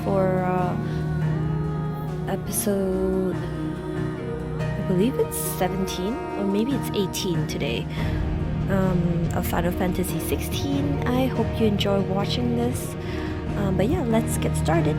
for episode, I believe it's 17 or maybe it's 18 today, of Final Fantasy 16. I hope you enjoy watching this. But yeah, let's get started.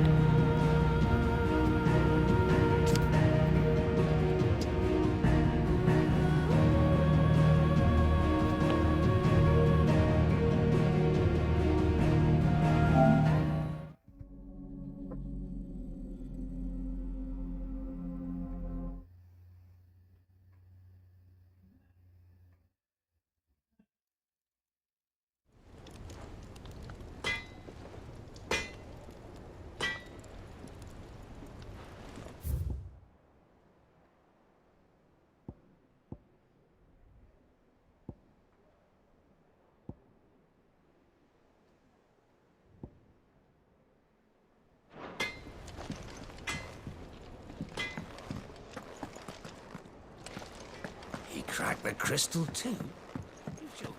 He cracked the crystal too? You joking?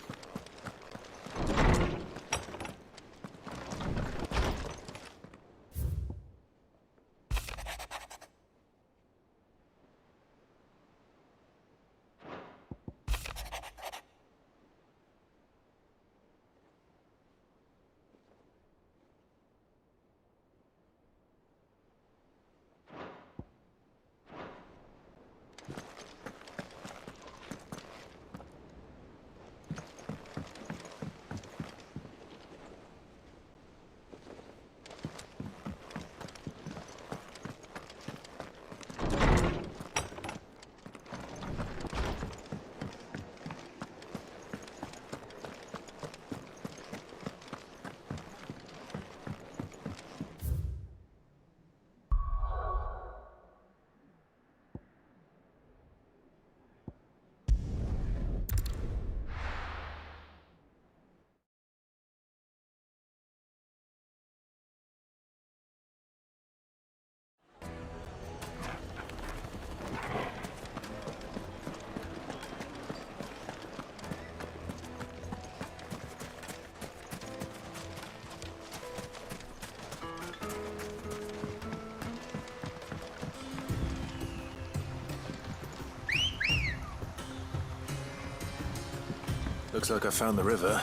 Looks like I found the river.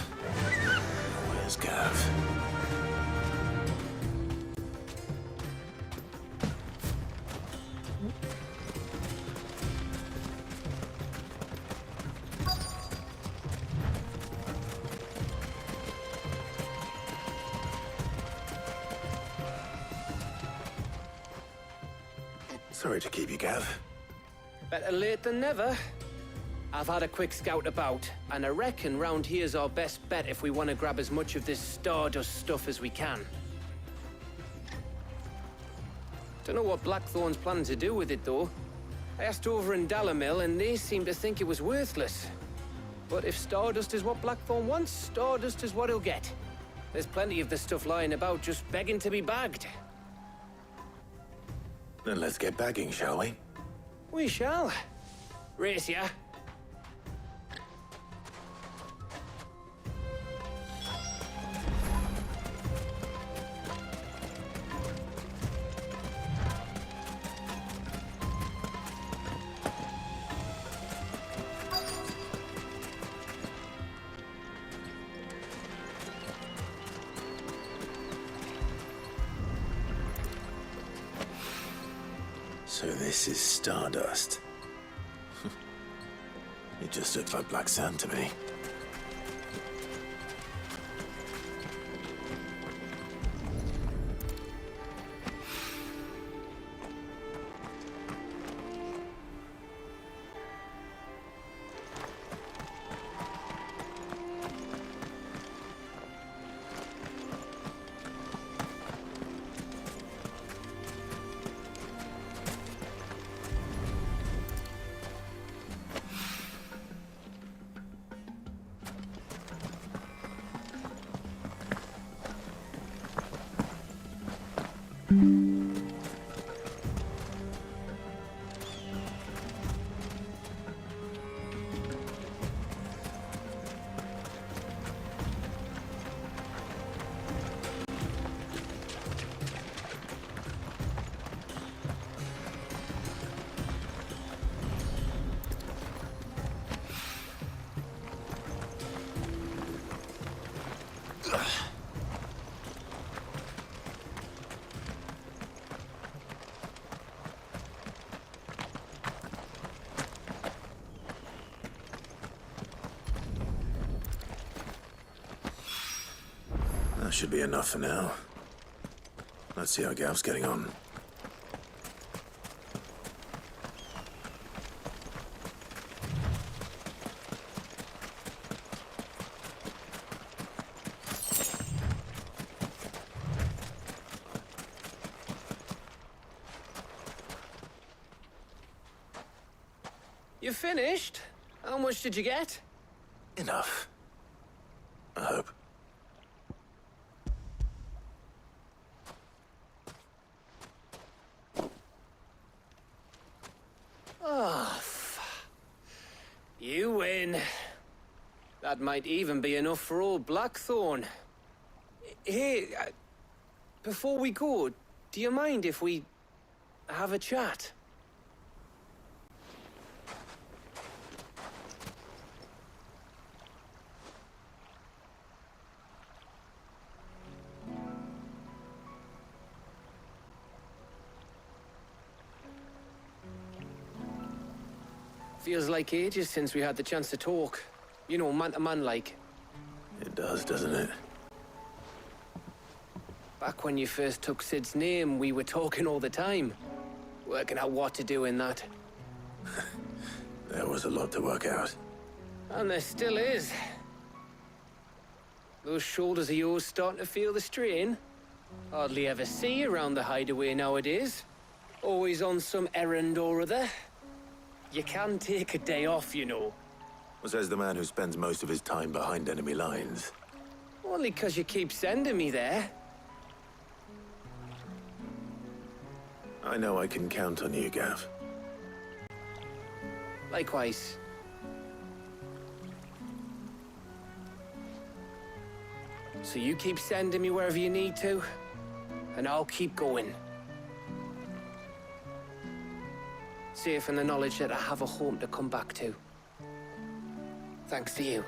Where's Gav? Sorry to keep you, Gav. Better late than never. I've had a quick scout about, and I reckon round here's our best bet if we want to grab as much of this Stardust stuff as we can. Don't know what Blackthorn's planning to do with it, though. I asked over in Dalamil, and they seem to think it was worthless. But if Stardust is what Blackthorn wants, Stardust is what he'll get. There's plenty of this stuff lying about, just begging to be bagged. Then let's get bagging, shall we? We shall. Race ya. So this is Stardust. It just looks like black sand to me. That should be enough for now. Let's see how Gav's getting on. You finished? How much did you get? Enough. I hope. You win. That might even be enough for old Blackthorn. Hey, before we go, do you mind if we have a chat? Feels like ages since we had the chance to talk. You know, man to man like. It does, doesn't it? Back when you first took Sid's name, we were talking all the time. Working out what to do in that. There was a lot to work out. And there still is. Those shoulders of yours starting to feel the strain? Hardly ever see you around the hideaway nowadays. Always on some errand or other. You can take a day off, you know. Says the man who spends most of his time behind enemy lines. Only 'cause you keep sending me there. I know I can count on you, Gav. Likewise. So you keep sending me wherever you need to, and I'll keep going. Safe in the knowledge that I have a home to come back to. Thanks to you.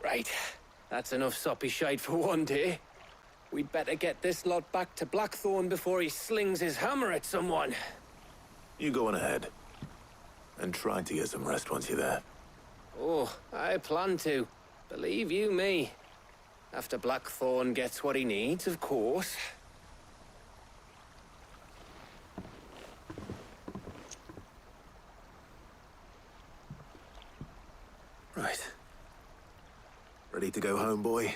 Right. That's enough soppy shite for one day. We'd better get this lot back to Blackthorn before he slings his hammer at someone. You go on ahead. And try to get some rest once you're there. Oh, I plan to. Believe you me. After Blackthorn gets what he needs, of course. Right. Ready to go home, boy?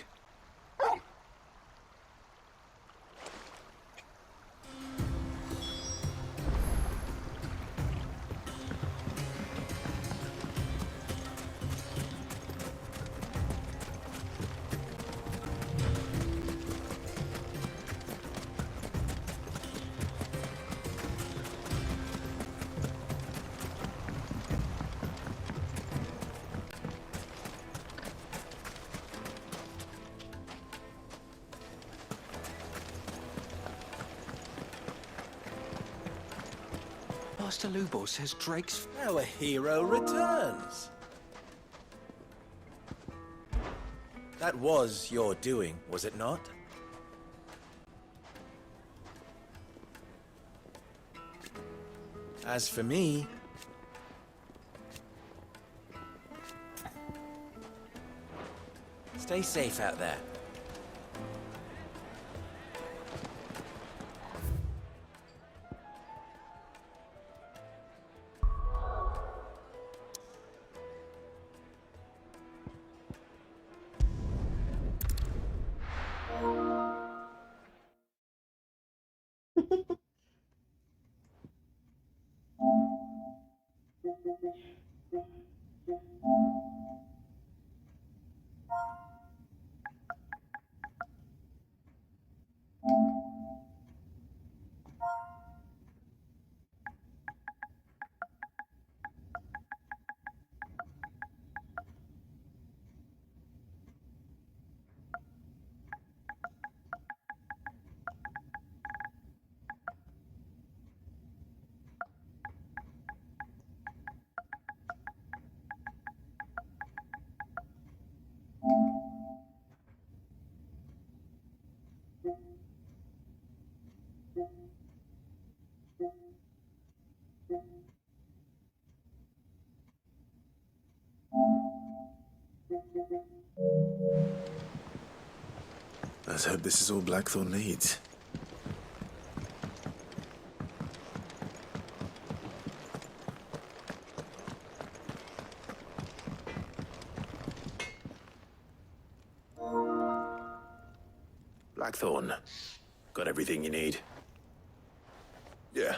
Master Lubo says Drake's... Our hero returns. That was your doing, was it not? As for me... Stay safe out there. Let's hope this is all Blackthorn needs. Blackthorn, got everything you need? Yeah.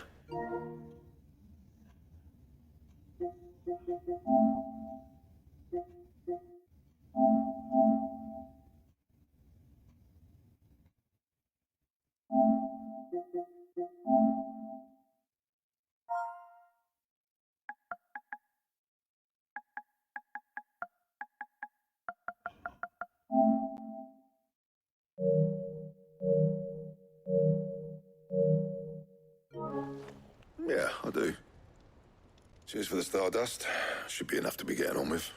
Yeah, I do. Cheers for the Stardust. Should be enough to be getting on with.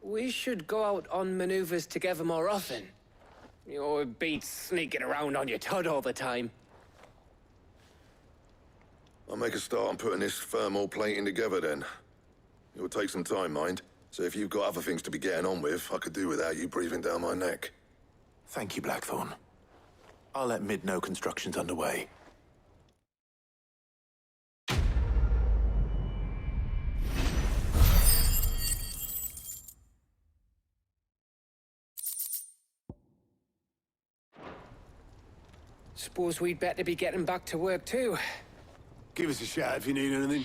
We should go out on maneuvers together more often. You know, it beats sneaking around on your tud all the time. I'll make a start on putting this thermal plating together then. It will take some time, mind. So if you've got other things to be getting on with, I could do without you breathing down my neck. Thank you, Blackthorn. I'll let Mid know construction's underway. Suppose we'd better be getting back to work too. Give us a shout if you need anything.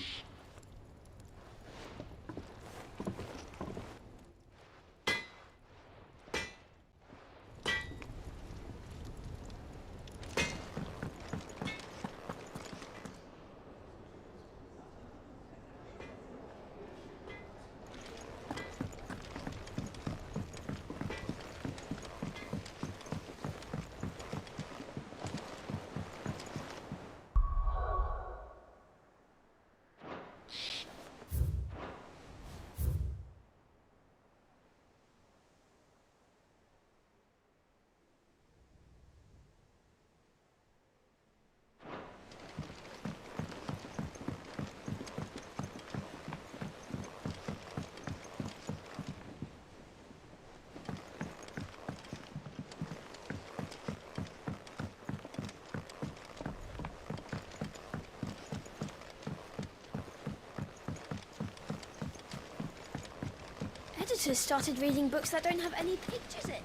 Editors started reading books that don't have any pictures in.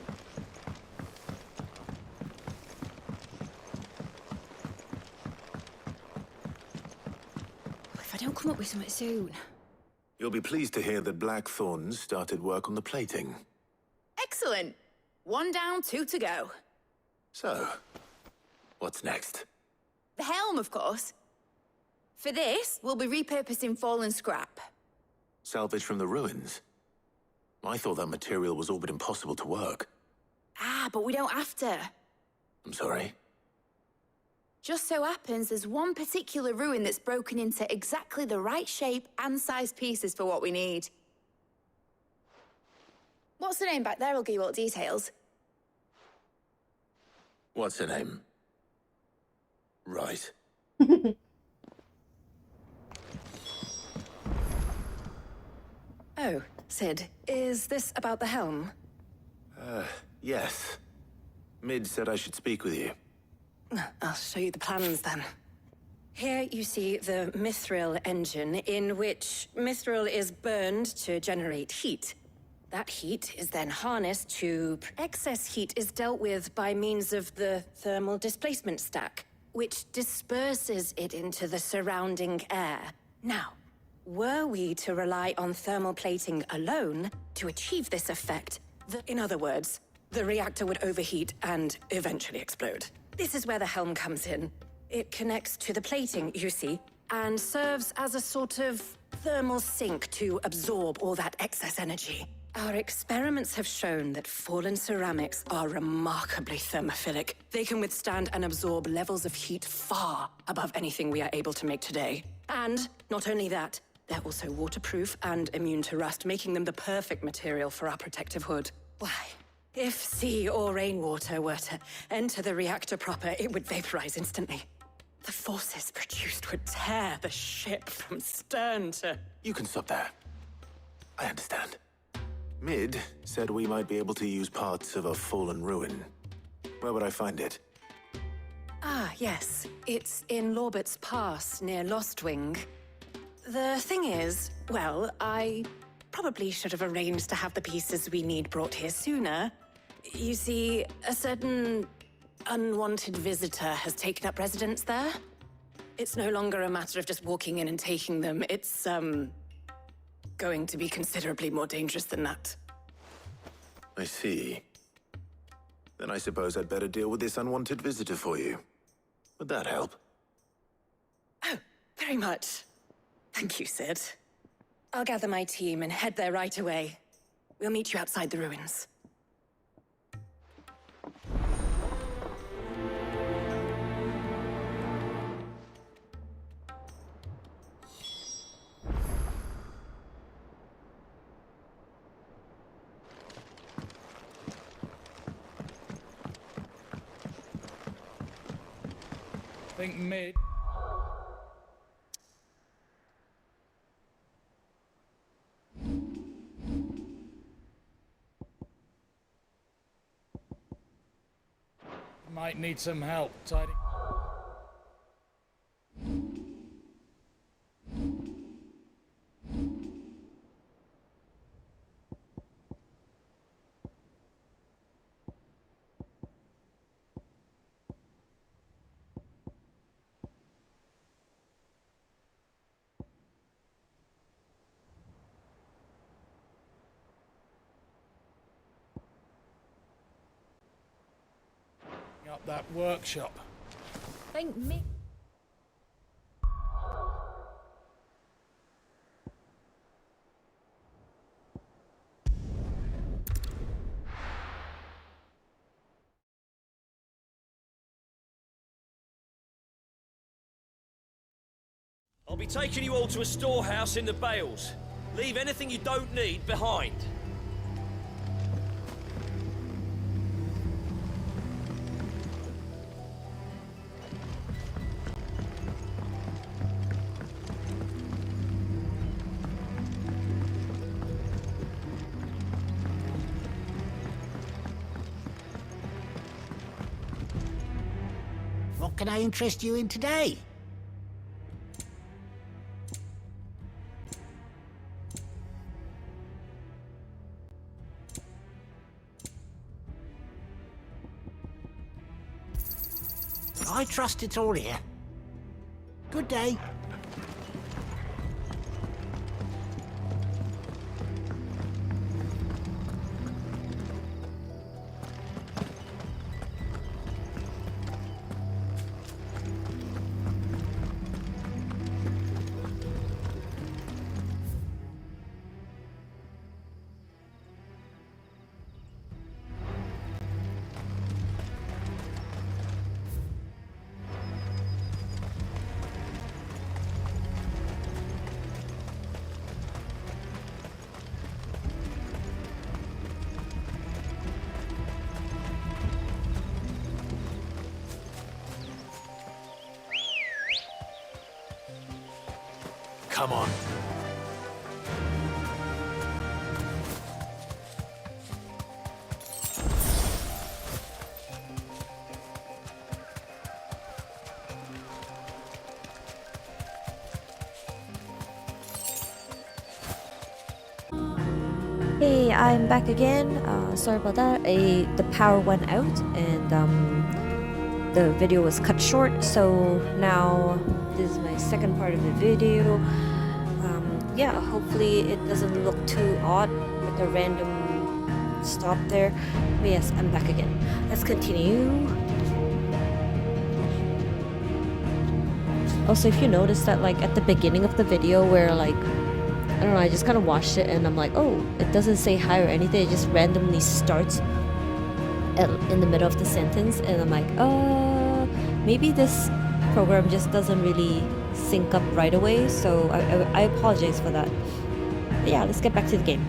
If I don't come up with something soon. You'll be pleased to hear that Blackthorn started work on the plating. Excellent. 1 down, 2 to go. So, what's next? The helm, of course. For this, we'll be repurposing fallen scrap. Salvage from the ruins? I thought that material was all but impossible to work. Ah, but we don't have to. I'm sorry? Just so happens there's one particular ruin that's broken into exactly the right shape and size pieces for what we need. What's the name back there? I'll give you all the details. What's her name? Right. Oh, Sid, is this about the helm? Yes. Mid said I should speak with you. I'll show you the plans then. Here you see the Mithril engine, in which Mithril is burned to generate heat. That heat is then harnessed to... Excess heat is dealt with by means of the thermal displacement stack, which disperses it into the surrounding air. Now, were we to rely on thermal plating alone to achieve this effect, in other words, the reactor would overheat and eventually explode. This is where the helm comes in. It connects to the plating, you see, and serves as a sort of thermal sink to absorb all that excess energy. Our experiments have shown that fallen ceramics are remarkably thermophilic. They can withstand and absorb levels of heat far above anything we are able to make today. And not only that, they're also waterproof and immune to rust, making them the perfect material for our protective hood. Why? If sea or rainwater were to enter the reactor proper, it would vaporize instantly. The forces produced would tear the ship from stern to... You can stop there. I understand. Mid said we might be able to use parts of a fallen ruin. Where would I find it? Ah, yes. It's in Lorbert's Pass, near Lostwing. The thing is, well, I probably should have arranged to have the pieces we need brought here sooner. You see, a certain unwanted visitor has taken up residence there. It's no longer a matter of just walking in and taking them. It's, going to be considerably more dangerous than that. I see. Then I suppose I'd better deal with this unwanted visitor for you. Would that help? Oh, very much. Thank you, Sid. I'll gather my team and head there right away. We'll meet you outside the ruins. Think mid. Might need some help tidying. Up that workshop. Thank me. I'll be taking you all to a storehouse in the Bales. Leave anything you don't need behind. What can I interest you in today? I trust it's all here. Good day. Come on. Hey, I'm back again. Sorry about that. The power went out and the video was cut short, so now this is my second part of the video. Yeah, hopefully it doesn't look too odd with a random stop there. But yes, I'm back again. Let's continue. Also, if you notice that like at the beginning of the video where like I don't know, I just kind of watched it and I'm like, oh, it doesn't say hi or anything, it just randomly starts in the middle of the sentence, and I'm like, maybe this program just doesn't really sync up right away, so I apologize for that. But yeah, let's get back to the game.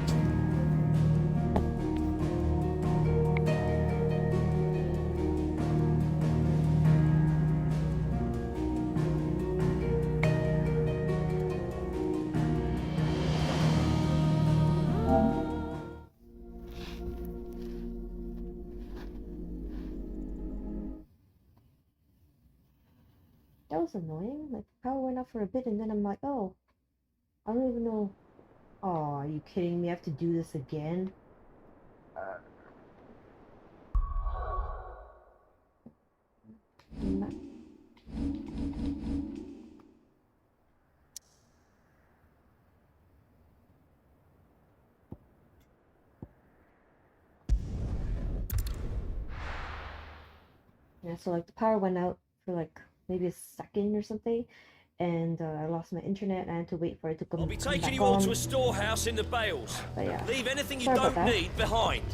That was annoying. Like, power went out for a bit, and then I'm like, oh, I don't even know. Oh, are you kidding me? I have to do this again? Yeah, so like the power went out for like maybe a second or something, and I lost my internet and I had to wait for it to come, I'll be come taking back you all on. to a storehouse in the Bales. But yeah, Leave anything you sorry about don't that. need behind.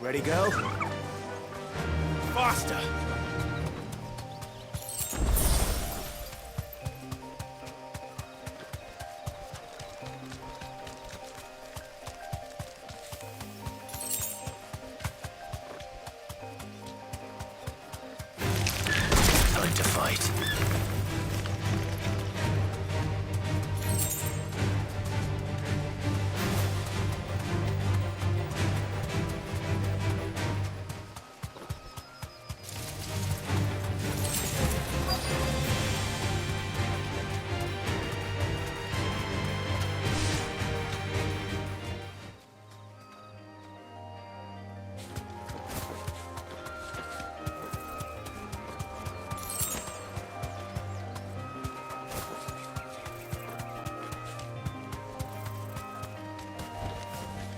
Ready, go? Faster! Time to fight.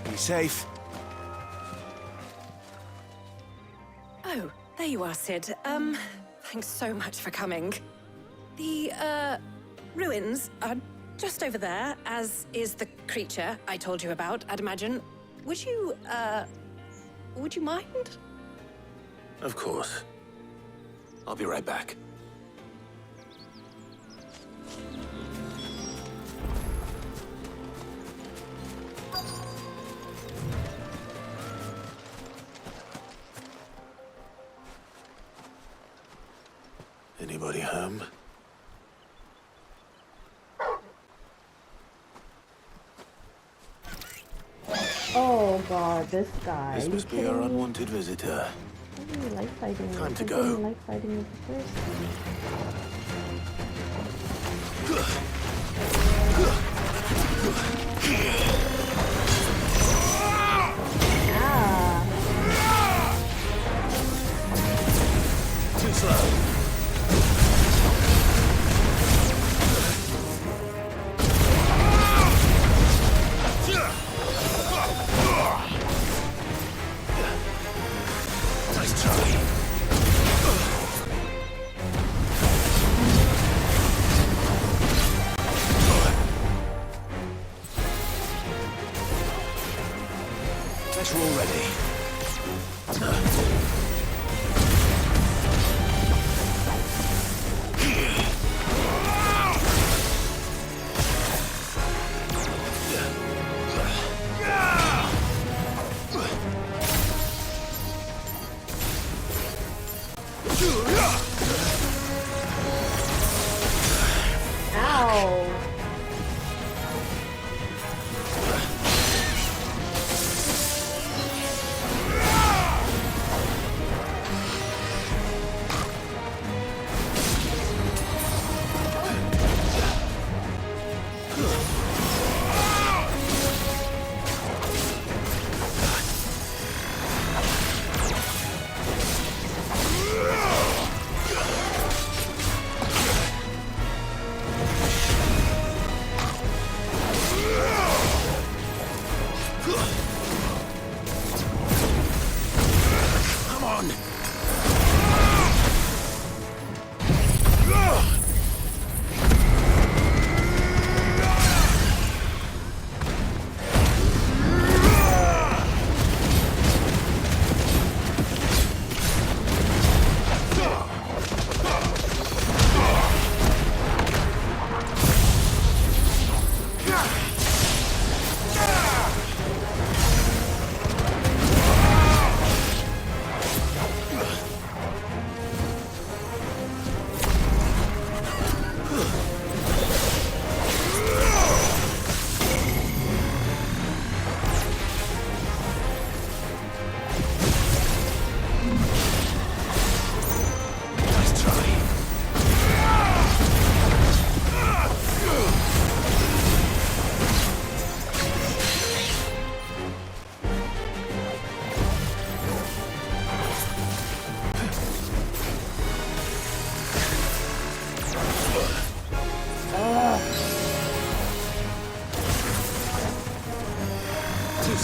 Be safe. Oh, there you are, Sid. Thanks so much for coming. The, ruins are just over there, as is the creature I told you about, I'd imagine. Would you mind? Of course. I'll be right back. Anybody home? Oh god, this guy. This must be our unwanted visitor. I didn't really like fighting him. Time to I go. didn't like fighting him first. Too slow. Nice try. Guess we're all ready. Ow!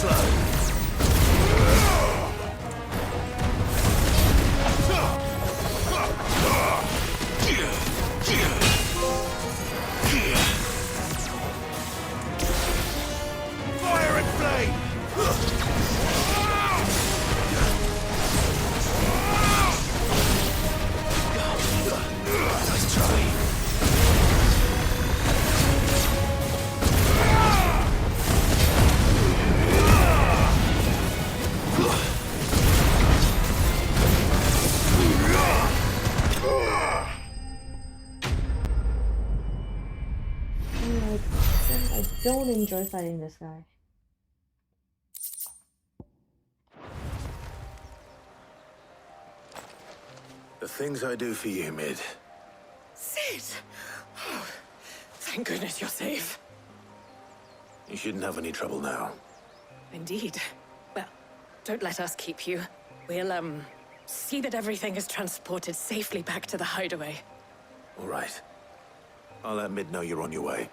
Fire and flame! Nice try. I don't enjoy fighting this guy. The things I do for you, Mid. Sid! Oh, thank goodness you're safe. You shouldn't have any trouble now. Indeed. Well, don't let us keep you. We'll, see that everything is transported safely back to the hideaway. All right. I'll let Mid know you're on your way.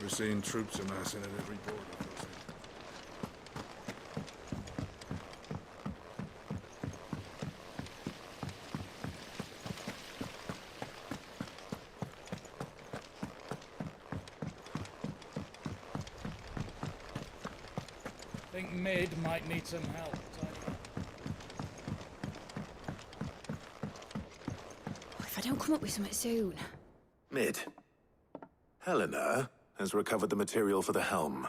We're seeing troops amassing at every border crossing. Think Mid might need some help. If I don't come up with something soon. Mid. Helena has recovered the material for the helm.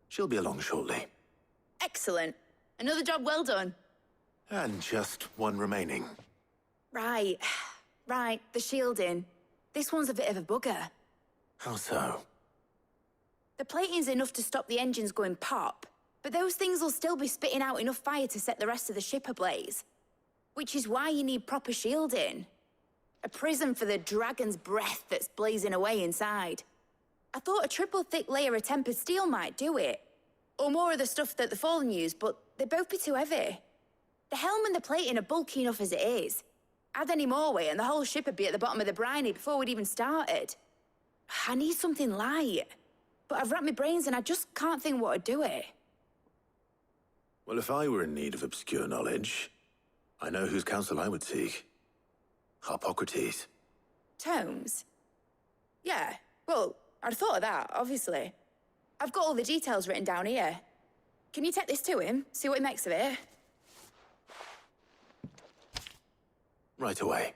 She'll be along shortly. Excellent. Another job well done. And just one remaining. Right. Right, the shielding. This one's a bit of a bugger. How so? The plating's enough to stop the engines going pop, but those things will still be spitting out enough fire to set the rest of the ship ablaze. Which is why you need proper shielding. A prism for the dragon's breath that's blazing away inside. I thought a triple thick layer of tempered steel might do it. Or more of the stuff that the Fallen use, but they'd both be too heavy. The helm and the plating are bulky enough as it is. Add any more weight and the whole ship would be at the bottom of the briny before we'd even started. I need something light. But I've racked my brains and I just can't think what would do it. Well, if I were in need of obscure knowledge, I know whose counsel I would seek. Harpocrates. Tomes? Yeah, well, I'd thought of that, obviously. I've got all the details written down here. Can you take this to him, see what he makes of it? Right away.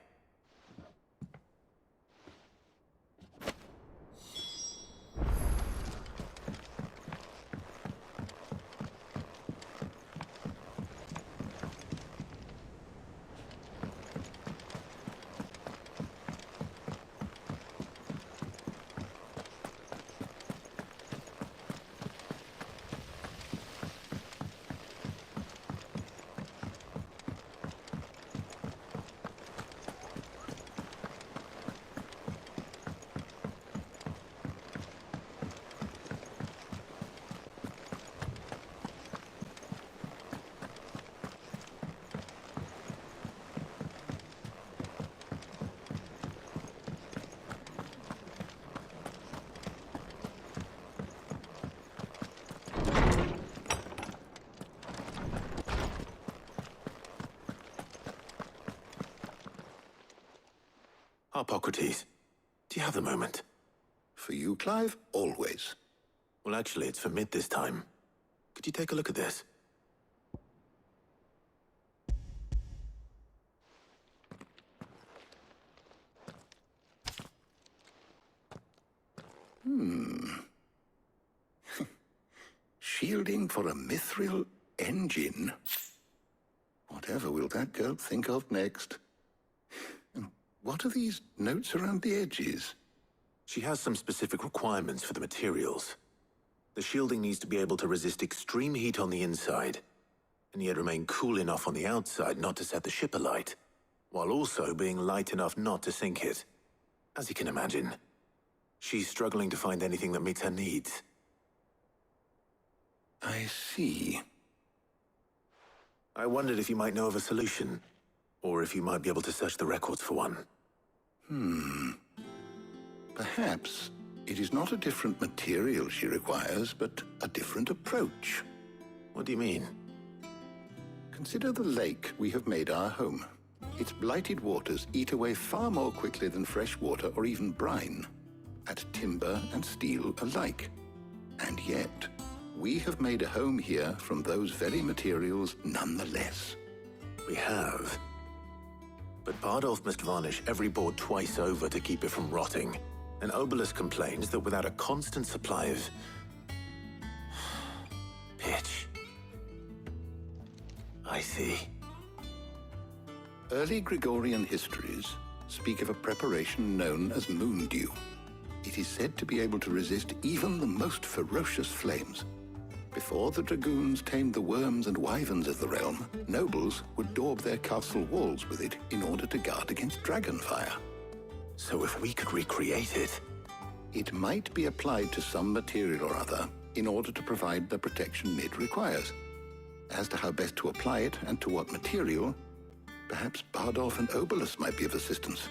Harpocrates, do you have the moment? For you, Clive? Always. Well, actually, it's for Mid this time. Could you take a look at this? Shielding for a mithril engine? Whatever will that girl think of next? And what are these notes around the edges? She has some specific requirements for the materials. The shielding needs to be able to resist extreme heat on the inside, and yet remain cool enough on the outside not to set the ship alight, while also being light enough not to sink it. As you can imagine, she's struggling to find anything that meets her needs. I see. I wondered if you might know of a solution, or if you might be able to search the records for one. Perhaps it is not a different material she requires, but a different approach. What do you mean? Consider the lake we have made our home. Its blighted waters eat away far more quickly than fresh water or even brine, at timber and steel alike. And yet, we have made a home here from those very materials nonetheless. We have. But Bardolph must varnish every board twice over to keep it from rotting. And Obelus complains that without a constant supply of pitch. I see. Early Gregorian histories speak of a preparation known as moon dew. It is said to be able to resist even the most ferocious flames. Before the dragoons tamed the worms and wyverns of the realm, nobles would daub their castle walls with it in order to guard against dragonfire. So if we could recreate it... It might be applied to some material or other in order to provide the protection Mid requires. As to how best to apply it and to what material, perhaps Bardolph and Obelus might be of assistance.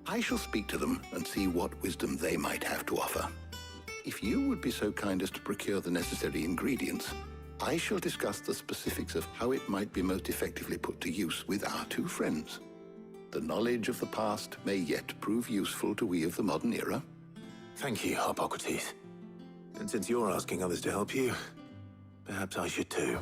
I shall speak to them and see what wisdom they might have to offer. If you would be so kind as to procure the necessary ingredients, I shall discuss the specifics of how it might be most effectively put to use with our two friends. The knowledge of the past may yet prove useful to we of the modern era. Thank you, Harpocrates. And since you're asking others to help you, perhaps I should too.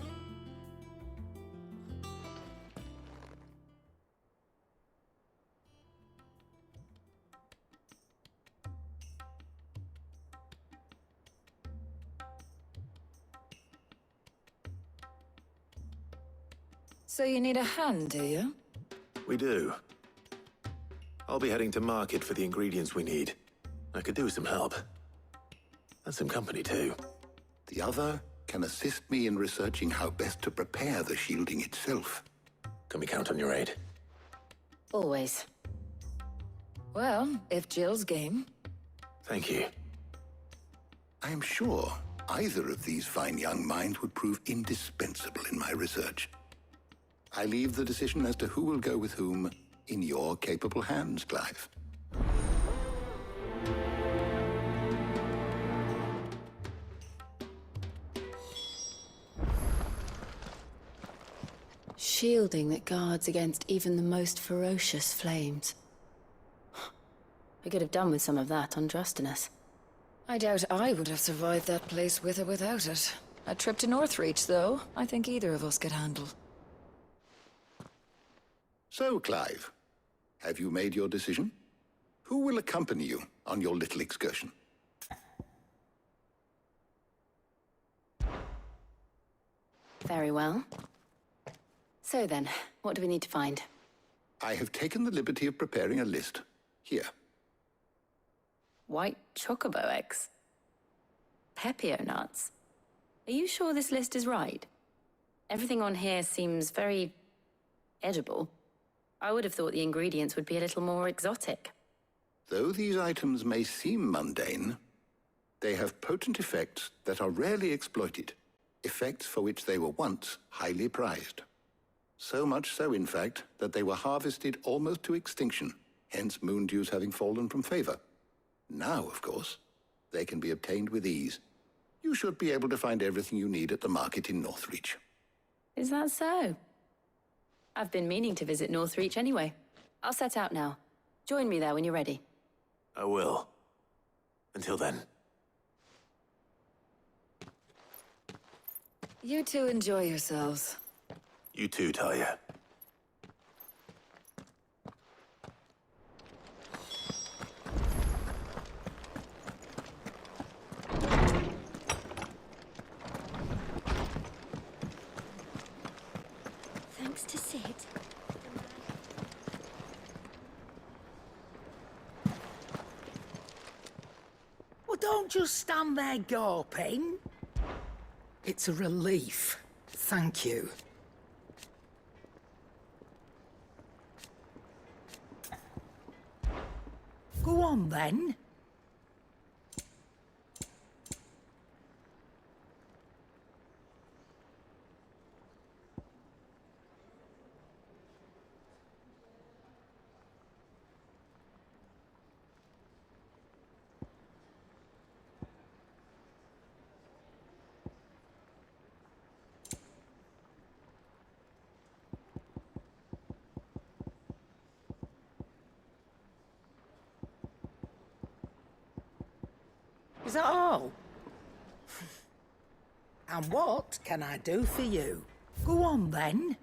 So you need a hand, do you? We do. I'll be heading to market for the ingredients we need. I could do with some help. And some company, too. The other can assist me in researching how best to prepare the shielding itself. Can we count on your aid? Always. Well, if Jill's game. Thank you. I am sure either of these fine young minds would prove indispensable in my research. I leave the decision as to who will go with whom in your capable hands, Clive. Shielding that guards against even the most ferocious flames. I could have done with some of on Drustinus. I doubt I would have survived that place with or without it. A trip to Northreach, though, I think either of us could handle. So, Clive, have you made your decision? Who will accompany you on your little excursion? Very well. So then, what do we need to find? I have taken the liberty of preparing a list. Here. White chocobo eggs. Pepio nuts. Are you sure this list is right? Everything on here seems very edible. I would have thought the ingredients would be a little more exotic. Though these items may seem mundane, they have potent effects that are rarely exploited, effects for which they were once highly prized. So much so, in fact, that they were harvested almost to extinction, hence moon dews having fallen from favor. Now, of course, they can be obtained with ease. You should be able to find everything you need at the market in Northreach. Is that so? I've been meaning to visit Northreach anyway. I'll set out now. Join me there when you're ready. I will. Until then. You two enjoy yourselves. You too, Talia. Thanks to Sid. Well, don't just stand there gawping. It's a relief. Thank you. Go on, then. Is that all? And what can I do for you? Go on, then.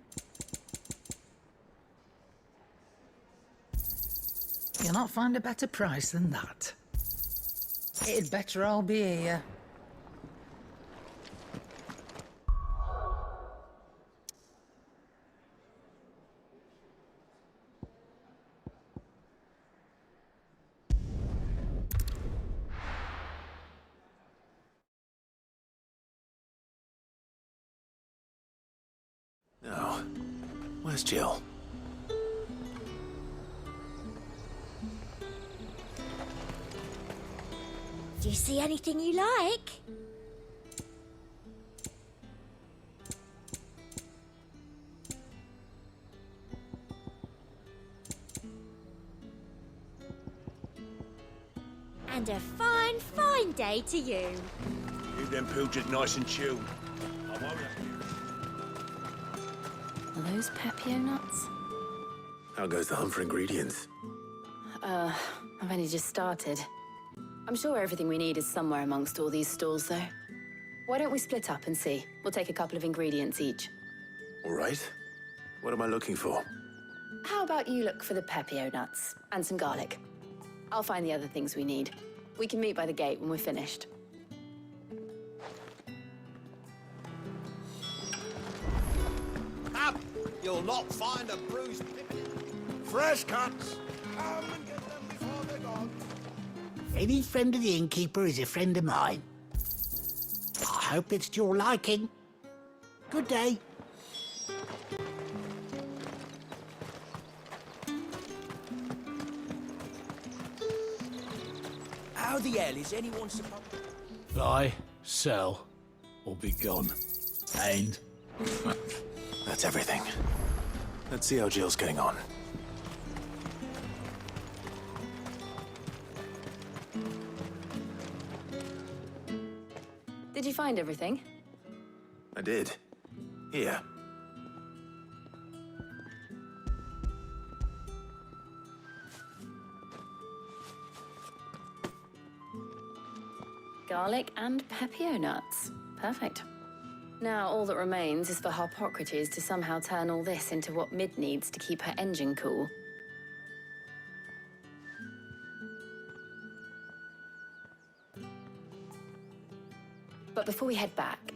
You'll not find a better price than that. It'd better all be here. Now, where's Jill? Do you see anything you like? And a fine, fine day to you. Keep them pilchards nice and chilled. I won't. Are those Pepio nuts? How goes the hunt for ingredients? I've only just started. I'm sure everything we need is somewhere amongst all these stalls, though. Why don't we split up and see? We'll take a couple of ingredients each. All right. What am I looking for? How about you look for the Pepio nuts and some garlic? I'll find the other things we need. We can meet by the gate when we're finished. Up! You'll not find a bruised pippin. Fresh cuts. Come and get them before they're gone. Any friend of the innkeeper is a friend of mine. I hope it's to your liking. Good day. How the hell is anyone supposed to... Buy, sell, or be gone. And? That's everything. Let's see how Jill's getting on. Did you find everything? I did. Here. Garlic and Pepio nuts. Perfect. Now, all that remains is for Harpocrates to somehow turn all this into what Mid needs to keep her engine cool. But before we head back,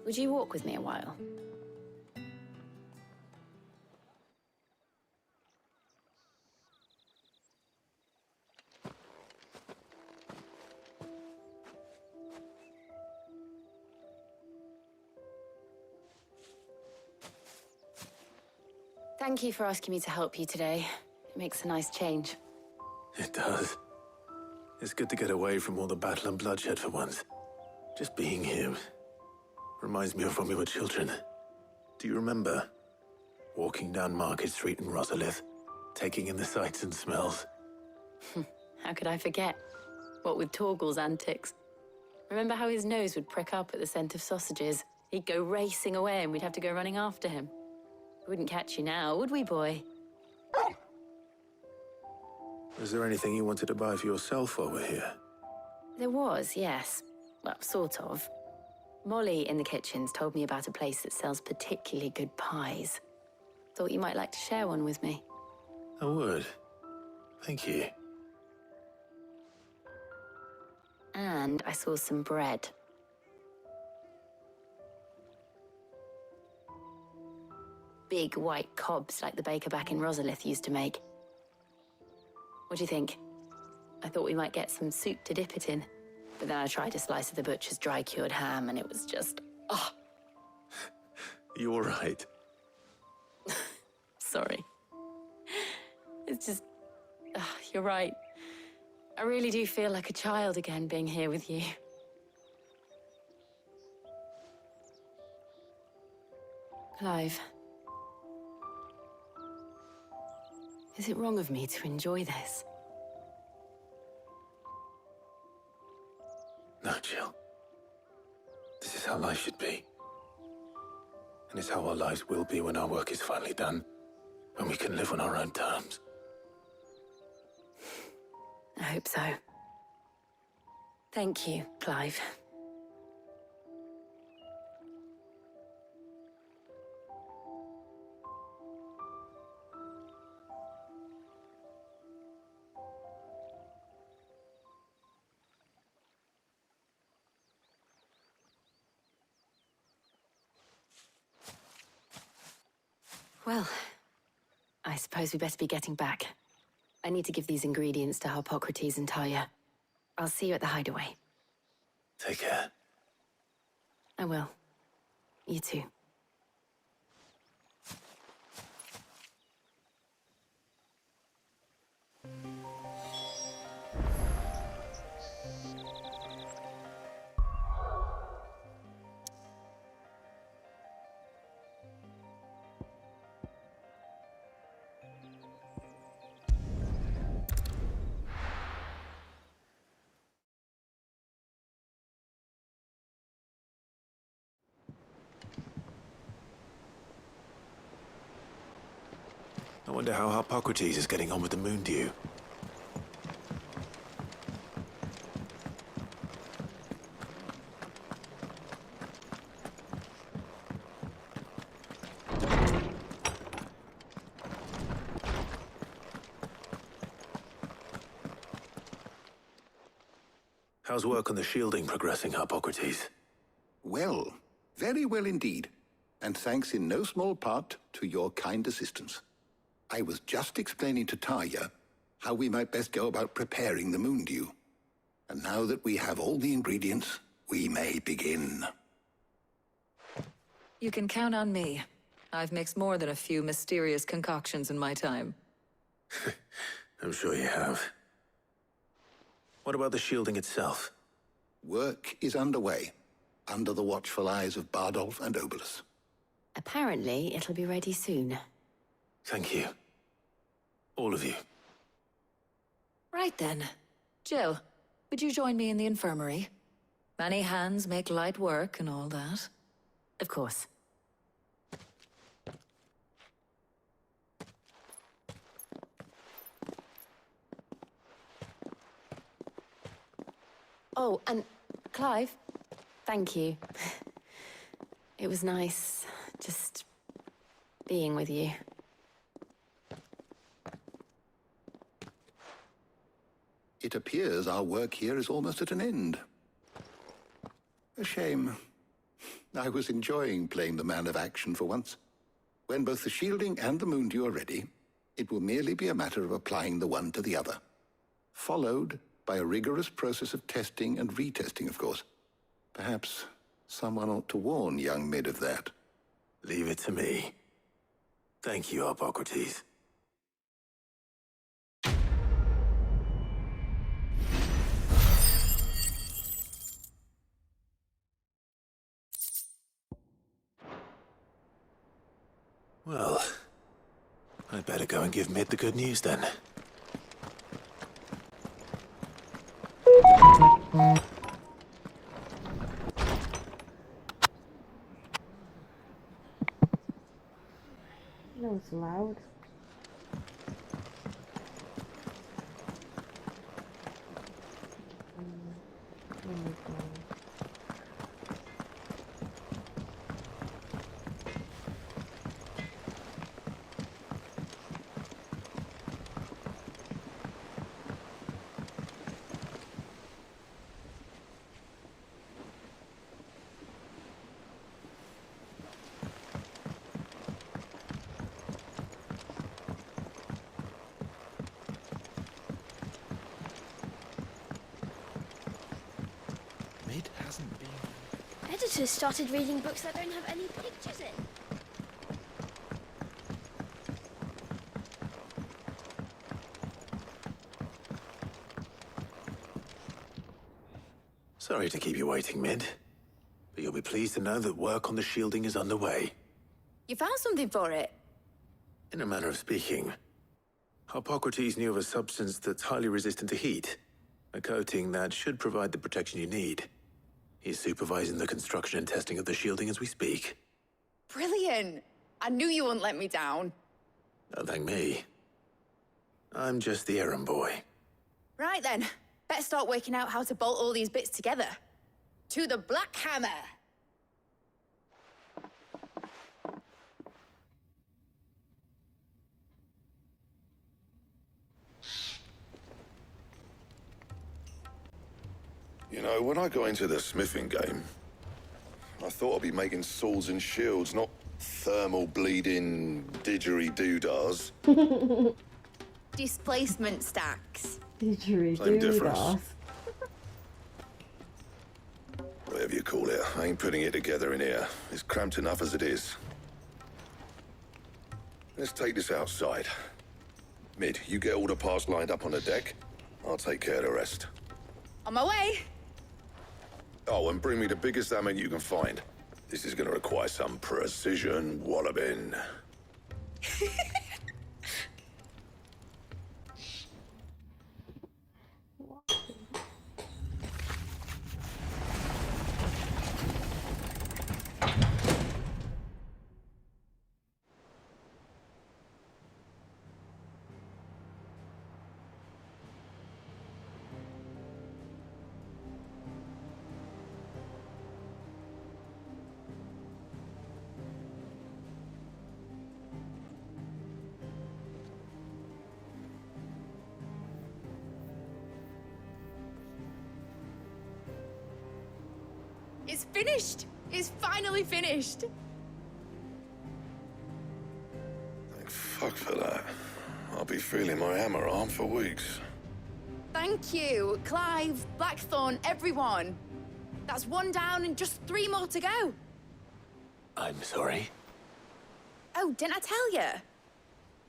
would you walk with me a while? Thank you for asking me to help you today. It makes a nice change. It does. It's good to get away from all the battle and bloodshed for once. Just being here reminds me of when we were children. Do you remember? Walking down Market Street in Rosalith, taking in the sights and smells. How could I forget? What with Torgal's antics. Remember how his nose would prick up at the scent of sausages? He'd go racing away and we'd have to go running after him. We wouldn't catch you now, would we, boy? Was there anything you wanted to buy for yourself while we're here? There was, yes. Well, sort of. Molly in the kitchen's told me about a place that sells particularly good pies. Thought you might like to share one with me. I would. Thank you. And I saw some bread. Big white cobs like the baker back in Rosalith used to make. What do you think? I thought we might get some soup to dip it in. But then I tried a slice of the butcher's dry-cured ham and it was just... oh. You all right? Sorry. It's just... you're right. I really do feel like a child again being here with you. Clive. Is it wrong of me to enjoy this? No, Jill. This is how life should be. And it's how our lives will be when our work is finally done. When we can live on our own terms. I hope so. Thank you, Clive. Well, I suppose we best be getting back. I need to give these ingredients to Harpocrates and Tarja. I'll see you at the hideaway. Take care. I will. You too. I wonder how Harpocrates is getting on with the Moondew. How's work on the shielding progressing, Harpocrates? Well, very well indeed. And thanks in no small part to your kind assistance. I was just explaining to Tarja how we might best go about preparing the Moondew. And now that we have all the ingredients, we may begin. You can count on me. I've mixed more than a few mysterious concoctions in my time. I'm sure you have. What about the shielding itself? Work is underway, under the watchful eyes of Bardolph and Obolus. Apparently, it'll be ready soon. Thank you. All of you. Right then. Jill, would you join me in the infirmary? Many hands make light work and all that. Of course. Oh, and Clive, thank you. It was nice just being with you. It appears our work here is almost at an end. A shame. I was enjoying playing the man of action for once. When both the shielding and the Moondew are ready, it will merely be a matter of applying the one to the other. Followed by a rigorous process of testing and retesting, of course. Perhaps someone ought to warn young Mid of that. Leave it to me. Thank you, Harpocrates. Well, I'd better go and give Mid the good news then. That was loud. hasn't been. Editors started reading books that don't have any pictures in. Sorry to keep you waiting, Mid. But you'll be pleased to know that work on the shielding is underway. You found something for it? In a manner of speaking, Harpocrates knew of a substance that's highly resistant to heat. A coating that should provide the protection you need. He's supervising the construction and testing of the shielding as we speak. Brilliant! I knew you wouldn't let me down. Don't thank me. I'm just the errand boy. Right then, better start working out how to bolt all these bits together. To the Black Hammer! You know, when I got into the smithing game, I thought I'd be making swords and shields, not thermal bleeding didgeridoo-dahs. Displacement stacks. Same difference. Whatever you call it, I ain't putting it together in here. It's cramped enough as it is. Let's take this outside. Mid, you get all the parts lined up on the deck. I'll take care of the rest. On my way! Oh, and bring me the biggest hammer you can find. This is gonna require some precision walloping. It's finished! It's finally finished! Thank fuck for that. I'll be feeling my hammer arm for weeks. Thank you, Clive, Blackthorn, everyone. That's one down and just 3 more to go. I'm sorry. Oh, didn't I tell you?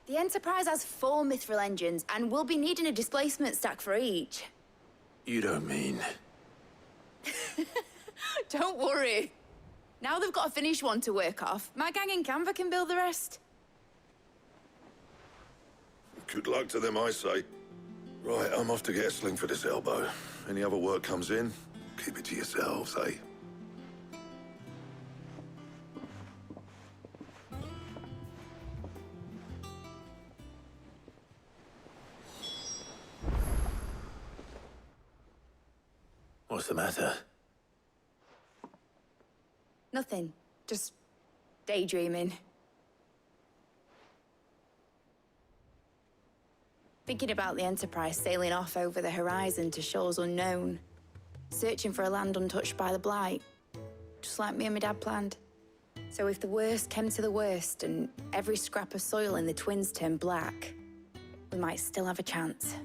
The Enterprise has 4 mithril engines, and we'll be needing a displacement stack for each. You don't mean... Don't worry. Now they've got a finished one to work off. My gang in Canva can build the rest. Good luck to them, I say. Right, I'm off to get a sling for this elbow. Any other work comes in, keep it to yourselves, eh? What's the matter? Nothing. Just daydreaming. Thinking about the Enterprise sailing off over the horizon to shores unknown. Searching for a land untouched by the Blight. Just like me and my dad planned. So if the worst came to the worst and every scrap of soil in the Twins turned black, we might still have a chance.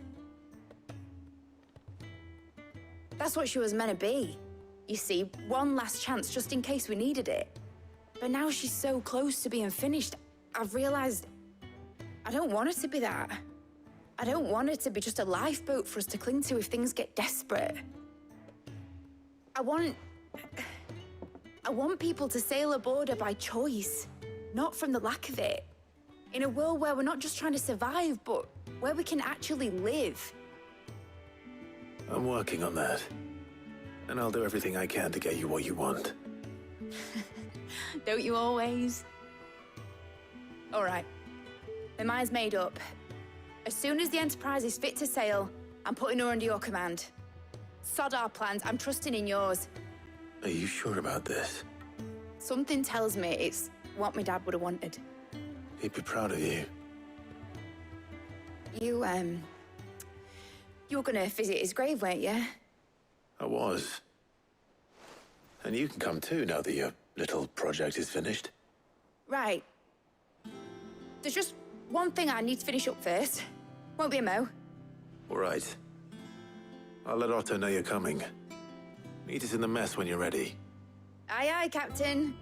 That's what she was meant to be. You see, one last chance just in case we needed it. But now she's so close to being finished, I've realized I don't want it to be that. I don't want it to be just a lifeboat for us to cling to if things get desperate. I want people to sail aboard her by choice, not from the lack of it. In a world where we're not just trying to survive, but where we can actually live. I'm working on that. And I'll do everything I can to get you what you want. Don't you always? All right. My mind's made up. As soon as the Enterprise is fit to sail, I'm putting her under your command. Sod our plans, I'm trusting in yours. Are you sure about this? Something tells me it's what my dad would have wanted. He'd be proud of you. You were gonna visit his grave, weren't you? I was. And you can come too now that your little project is finished. Right. There's just one thing I need to finish up first. Won't be a mo. All right. I'll let Otto know you're coming. Meet us in the mess when you're ready. Aye, aye, Captain.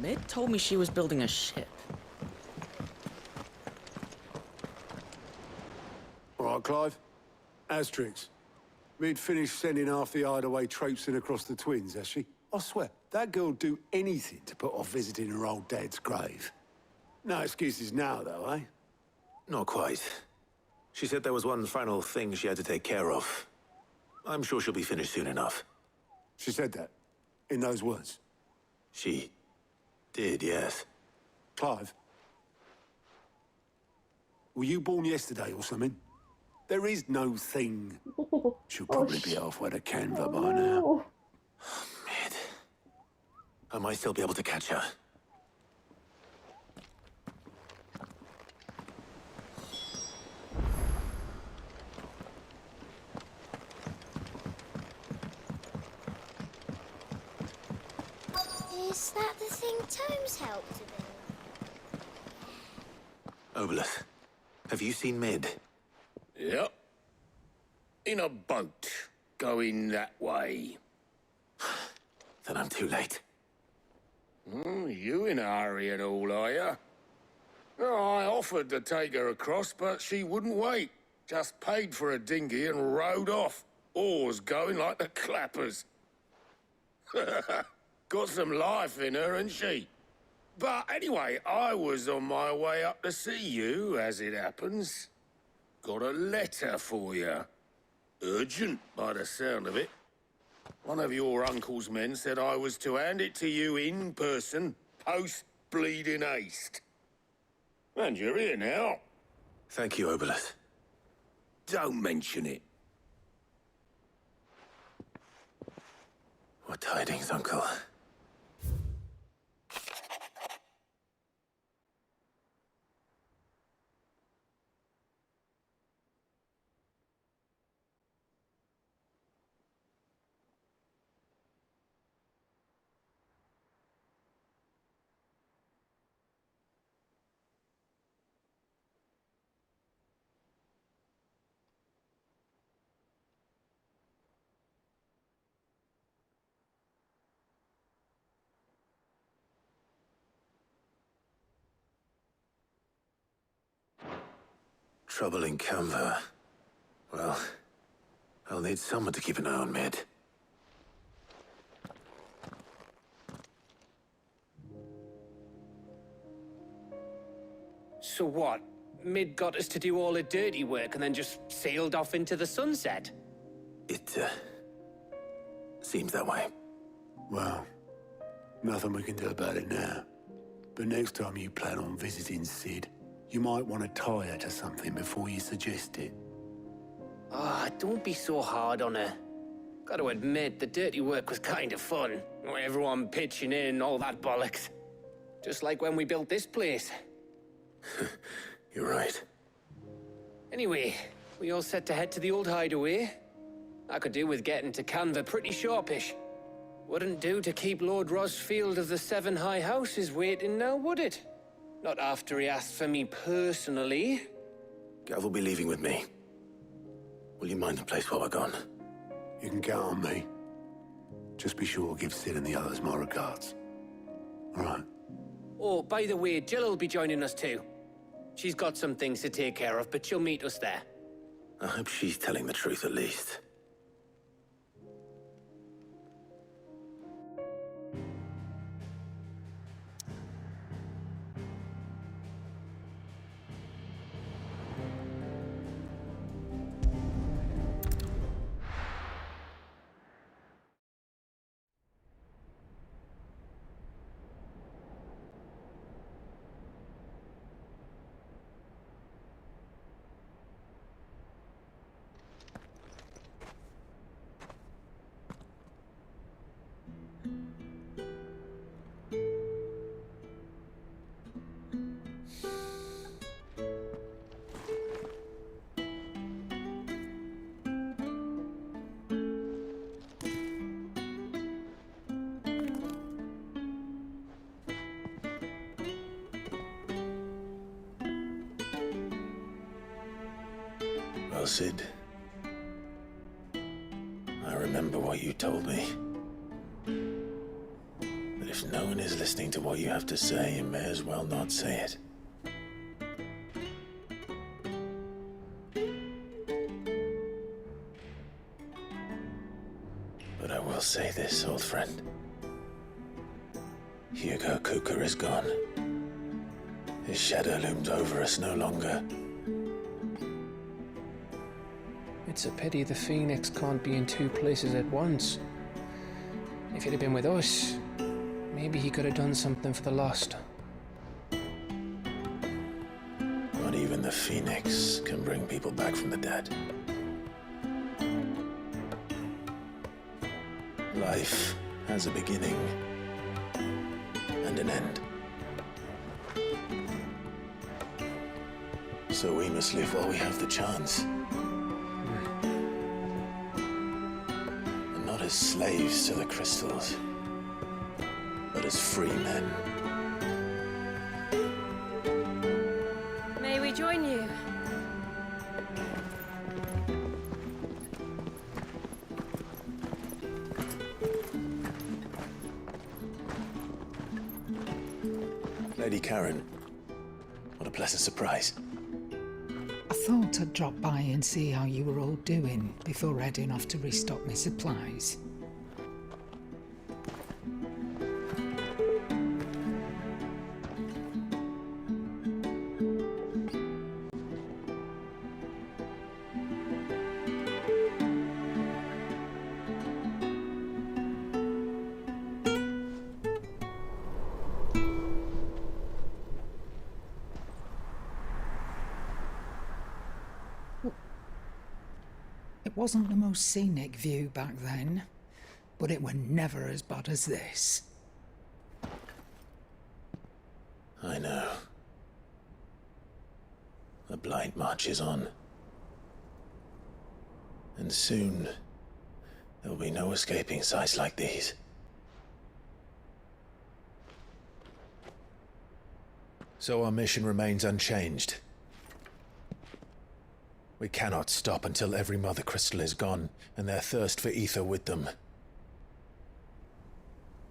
Mid told me she was building a ship. All right, Clive. Asterix. Mid finished sending half the hideaway traipsing across the twins, has she? I swear, that girl'd do anything to put off visiting her old dad's grave. No excuses now, though, eh? Not quite. She said there was one final thing she had to take care of. I'm sure she'll be finished soon enough. She said that? In those words? She did, yes. Clive? Were you born yesterday or something? There is no thing. She'll probably be halfway to Canva by now. Mid. I might still be able to catch her. Is that the thing Tomes helped to build? Obolus, have you seen Mid? Yep. In a boat, going that way. Then I'm too late. You in a hurry and all, are you? Oh, I offered to take her across, but she wouldn't wait. Just paid for a dinghy and rowed off. Oars going like the clappers. Got some life in her, ain't she? But anyway, I was on my way up to see you, as it happens. Got a letter for you. Urgent, by the sound of it. One of your uncle's men said I was to hand it to you in person, post-bleeding haste. And you're here now. Thank you, Obolus. Don't mention it. What tidings, Uncle? Trouble in Canva. Well, I'll need someone to keep an eye on Mid. So what? Mid got us to do all the dirty work and then just sailed off into the sunset? It, seems that way. Well, nothing we can do about it now. But next time you plan on visiting Sid, you might want to tie her to something before you suggest it. Ah, don't be so hard on her. Got to admit, the dirty work was kind of fun. Everyone pitching in and all that bollocks. Just like when we built this place. You're right. Anyway, we all set to head to the old hideaway. I could do with getting to Canva pretty sharpish. Wouldn't do to keep Lord Rosfield of the Seven High Houses waiting now, would it? Not after he asked for me personally. Gav will be leaving with me. Will you mind the place while we're gone? You can count on me. Just be sure to give Sid and the others my regards. All right. Oh, by the way, Jill will be joining us too. She's got some things to take care of, but she'll meet us there. I hope she's telling the truth at least. Well, Sid, I remember what you told me. But if no one is listening to what you have to say, you may as well not say it. But I will say this, old friend. Hugo Kuka is gone. His shadow looms over us no longer. It's a pity the Phoenix can't be in two places at once. If he'd have been with us, maybe he could have done something for the Lost. Not even the Phoenix can bring people back from the dead. Life has a beginning and an end. So we must live while we have the chance. And not as slaves to the crystals, but as free men. May we join you? Lady Karen, what a pleasant surprise. I thought I'd drop by and see how you were all doing before heading off to restock my supplies. It wasn't the most scenic view back then, but it were never as bad as this. I know. The Blight marches on. And soon, there'll be no escaping sights like these. So our mission remains unchanged. We cannot stop until every Mother Crystal is gone, and their thirst for ether with them.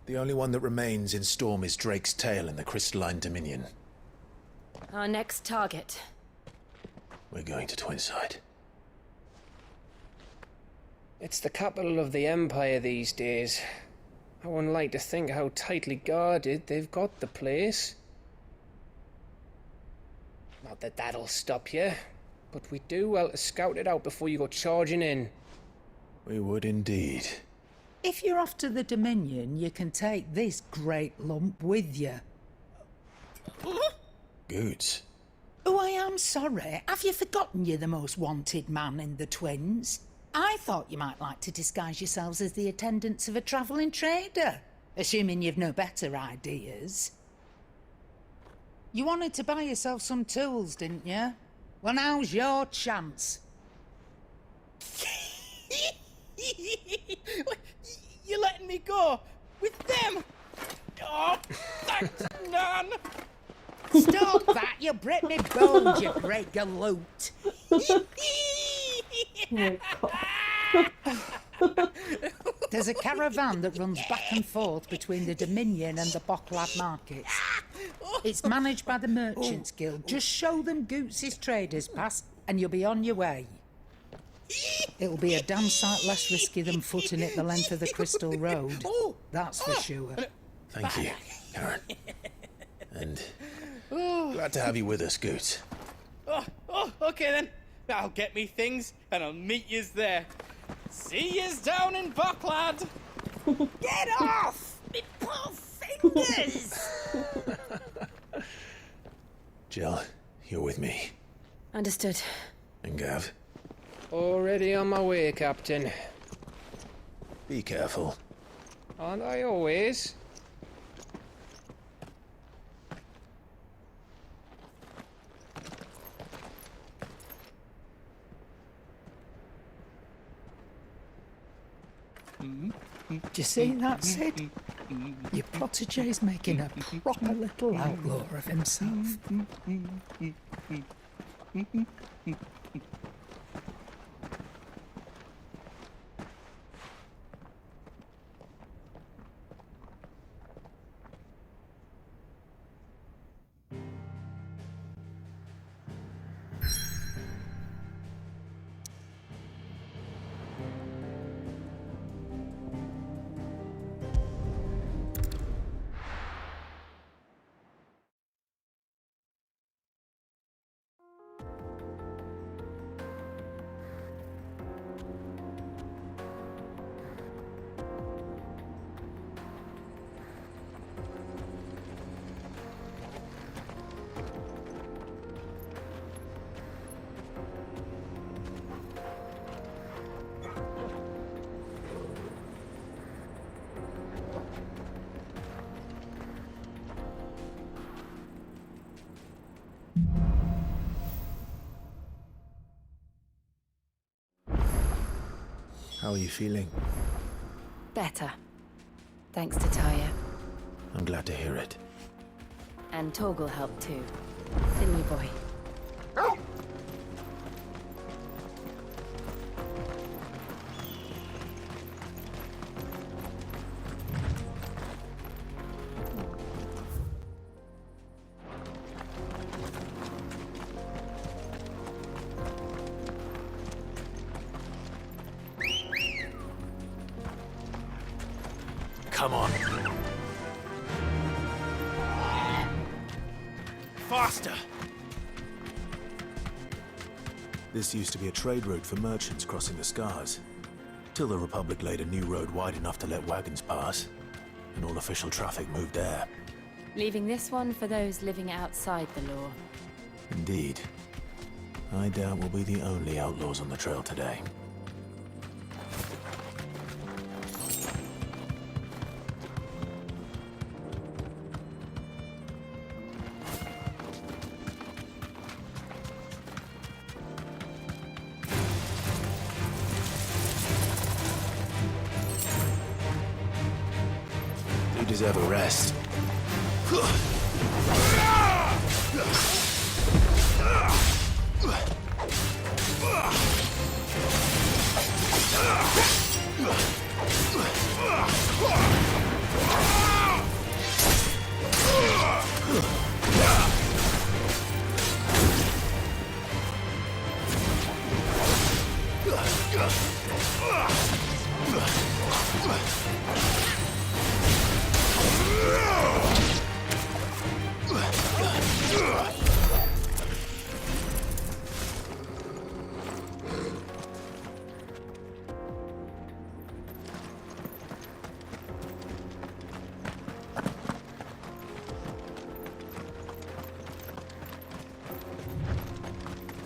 The only one that remains in Storm is Drake's Tail in the Crystalline Dominion. Our next target. We're going to Twinside. It's the capital of the Empire these days. I wouldn't like to think how tightly guarded they've got the place. Not that that'll stop you, but we do well to scout it out before you go charging in. We would indeed. If you're off to the Dominion, you can take this great lump with you. Goods. Oh, I am sorry. Have you forgotten you're the most wanted man in the Twins? I thought you might like to disguise yourselves as the attendants of a travelling trader, assuming you've no better ideas. You wanted to buy yourself some tools, didn't you? Well, now's your chance. You're letting me go with them? Oh, thanks, Nan. Stop that! You'll break me bones, you great galoot. There's a caravan that runs back and forth between the Dominion and the Bocklad markets. It's managed by the Merchants Guild. Just show them Goots' traders pass and you'll be on your way. It'll be a damn sight less risky than footing it the length of the Crystal Road. That's for sure. Thank you, Karen. And glad to have you with us, Goots. Okay then. I'll get me things and I'll meet yous there. See yous down in Bocklad. Get off! Me poor fingers! Jill, you're with me. Understood. And Gav? Already on my way, Captain. Be careful. Aren't I always? Do you see that, Sid? Your protégé's making a proper little outlaw of himself. How are you feeling? Better. Thanks to Taya. I'm glad to hear it. And Torgal helped too. Didn't you, boy? Come on. Faster! This used to be a trade route for merchants crossing the Scars. Till the Republic laid a new road wide enough to let wagons pass, and all official traffic moved there. Leaving this one for those living outside the law. Indeed. I doubt we'll be the only outlaws on the trail today. You deserve a rest.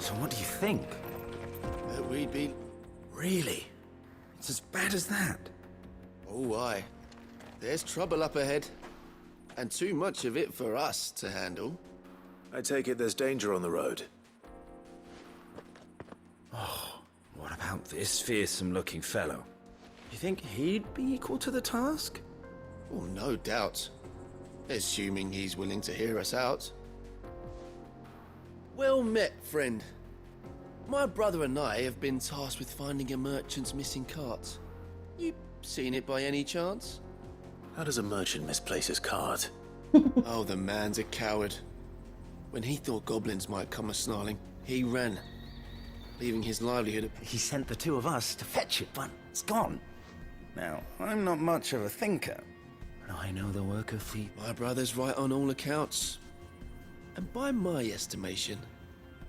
So what do you think? That we'd be... Really? It's as bad as that? Oh, aye. There's trouble up ahead. And too much of it for us to handle. I take it there's danger on the road. Oh, what about this fearsome-looking fellow? You think he'd be equal to the task? Oh, no doubt. Assuming he's willing to hear us out. Well met, friend. My brother and I have been tasked with finding a merchant's missing cart. You seen it by any chance? How does a merchant misplace his cart? Oh, the man's a coward. When he thought goblins might come a-snarling, he ran, leaving his livelihood... He sent the two of us to fetch it, but it's gone. Now, I'm not much of a thinker, but I know the work of feet. My brother's right on all accounts. And by my estimation,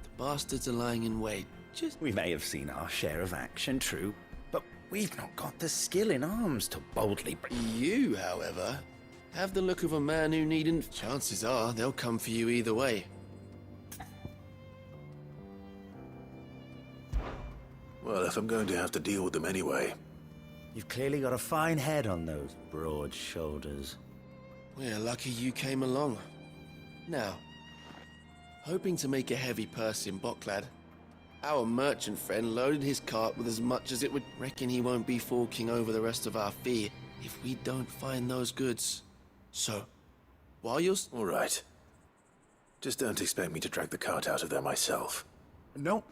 the bastards are lying in wait. We may have seen our share of action, true, but we've not got the skill in arms to boldly... You, however, have the look of a man who needn't... Chances are they'll come for you either way. Well, if I'm going to have to deal with them anyway... You've clearly got a fine head on those broad shoulders. We're lucky you came along. Now, hoping to make a heavy purse in Boklad, our merchant friend loaded his cart with as much as it would. Reckon he won't be forking over the rest of our fee if we don't find those goods. So, while you're... All right. Just don't expect me to drag the cart out of there myself. No.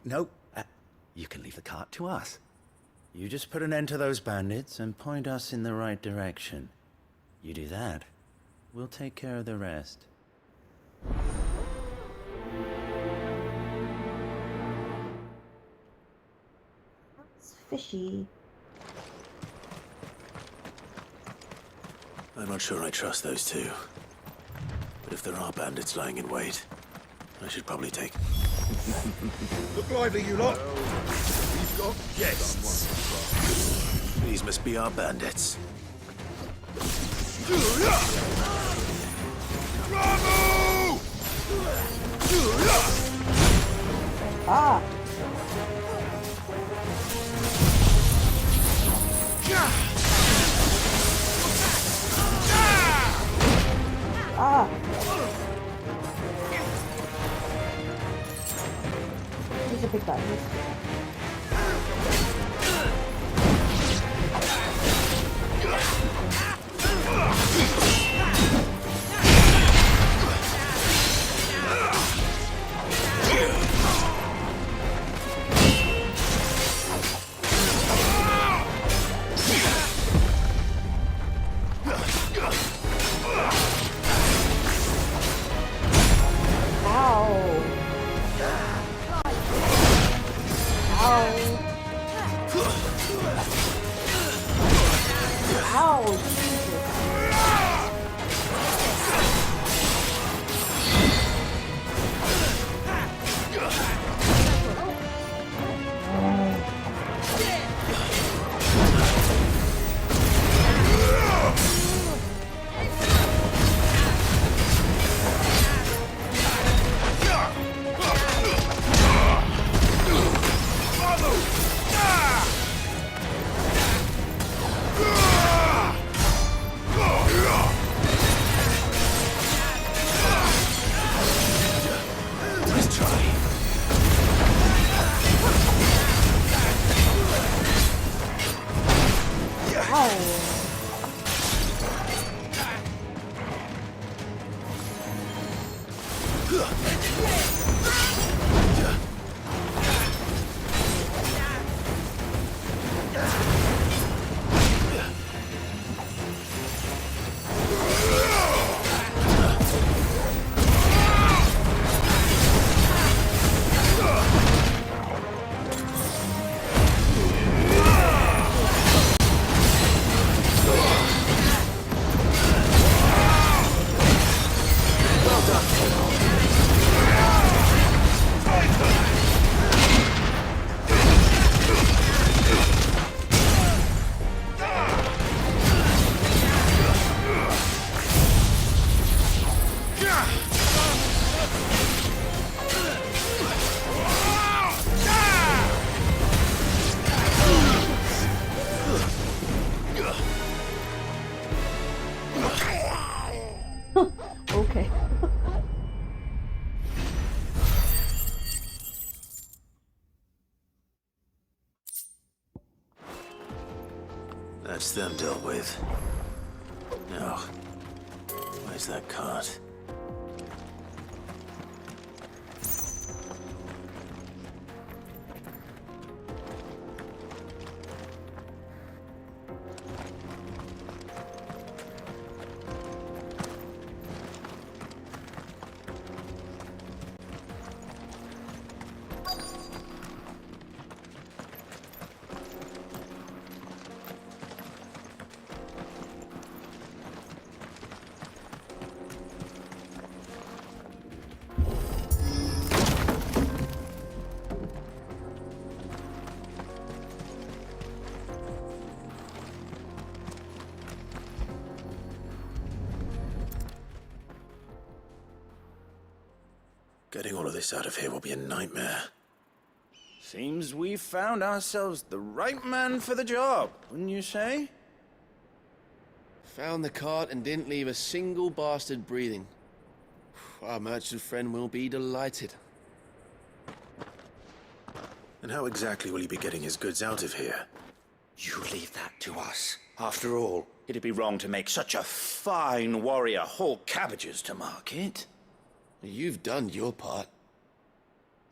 You can leave the cart to us. You just put an end to those bandits and point us in the right direction. You do that, we'll take care of the rest. That's fishy. I'm not sure I trust those two. But if there are bandits lying in wait, I should probably take... Look lively, you lot. We've got guests. These must be our bandits. Bravo! Ah! Ah! He's a big guy. Okay. That's them dealt with. Now, where's that cart? Getting all of this out of here will be a nightmare. Seems we've found ourselves the right man for the job, wouldn't you say? Found the cart and didn't leave a single bastard breathing. Our merchant friend will be delighted. And how exactly will he be getting his goods out of here? You leave that to us. After all, it'd be wrong to make such a fine warrior haul cabbages to market. You've done your part.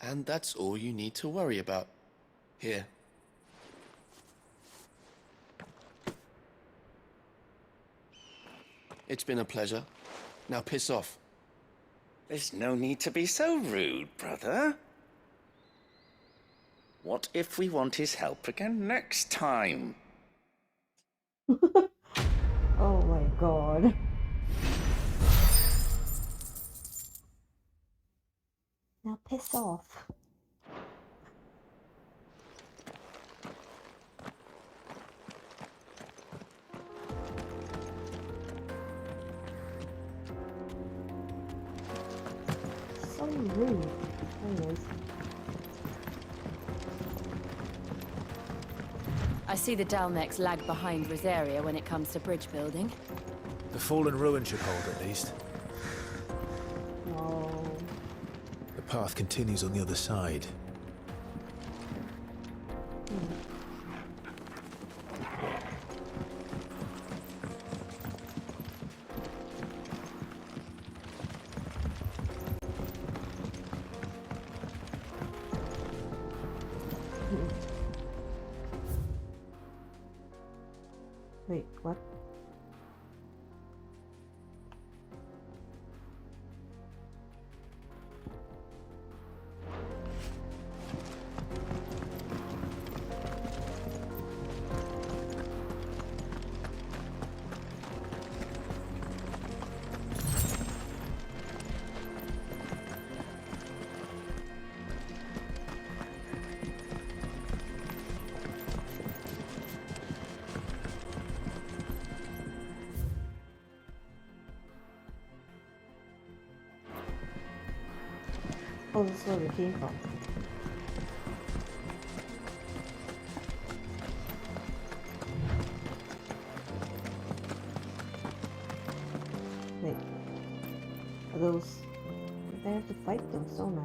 And that's all you need to worry about. Here. It's been a pleasure. Now piss off. There's no need to be so rude, brother. What if we want his help again next time? Oh my god. Now piss off. So rude. Anyways. I see the Dalmex lag behind Rosaria when it comes to bridge building. The fallen ruin should hold at least. No. The path continues on the other side. Wait, what? Oh, this is where we came from. Wait. Are those... I have to fight those, don't I?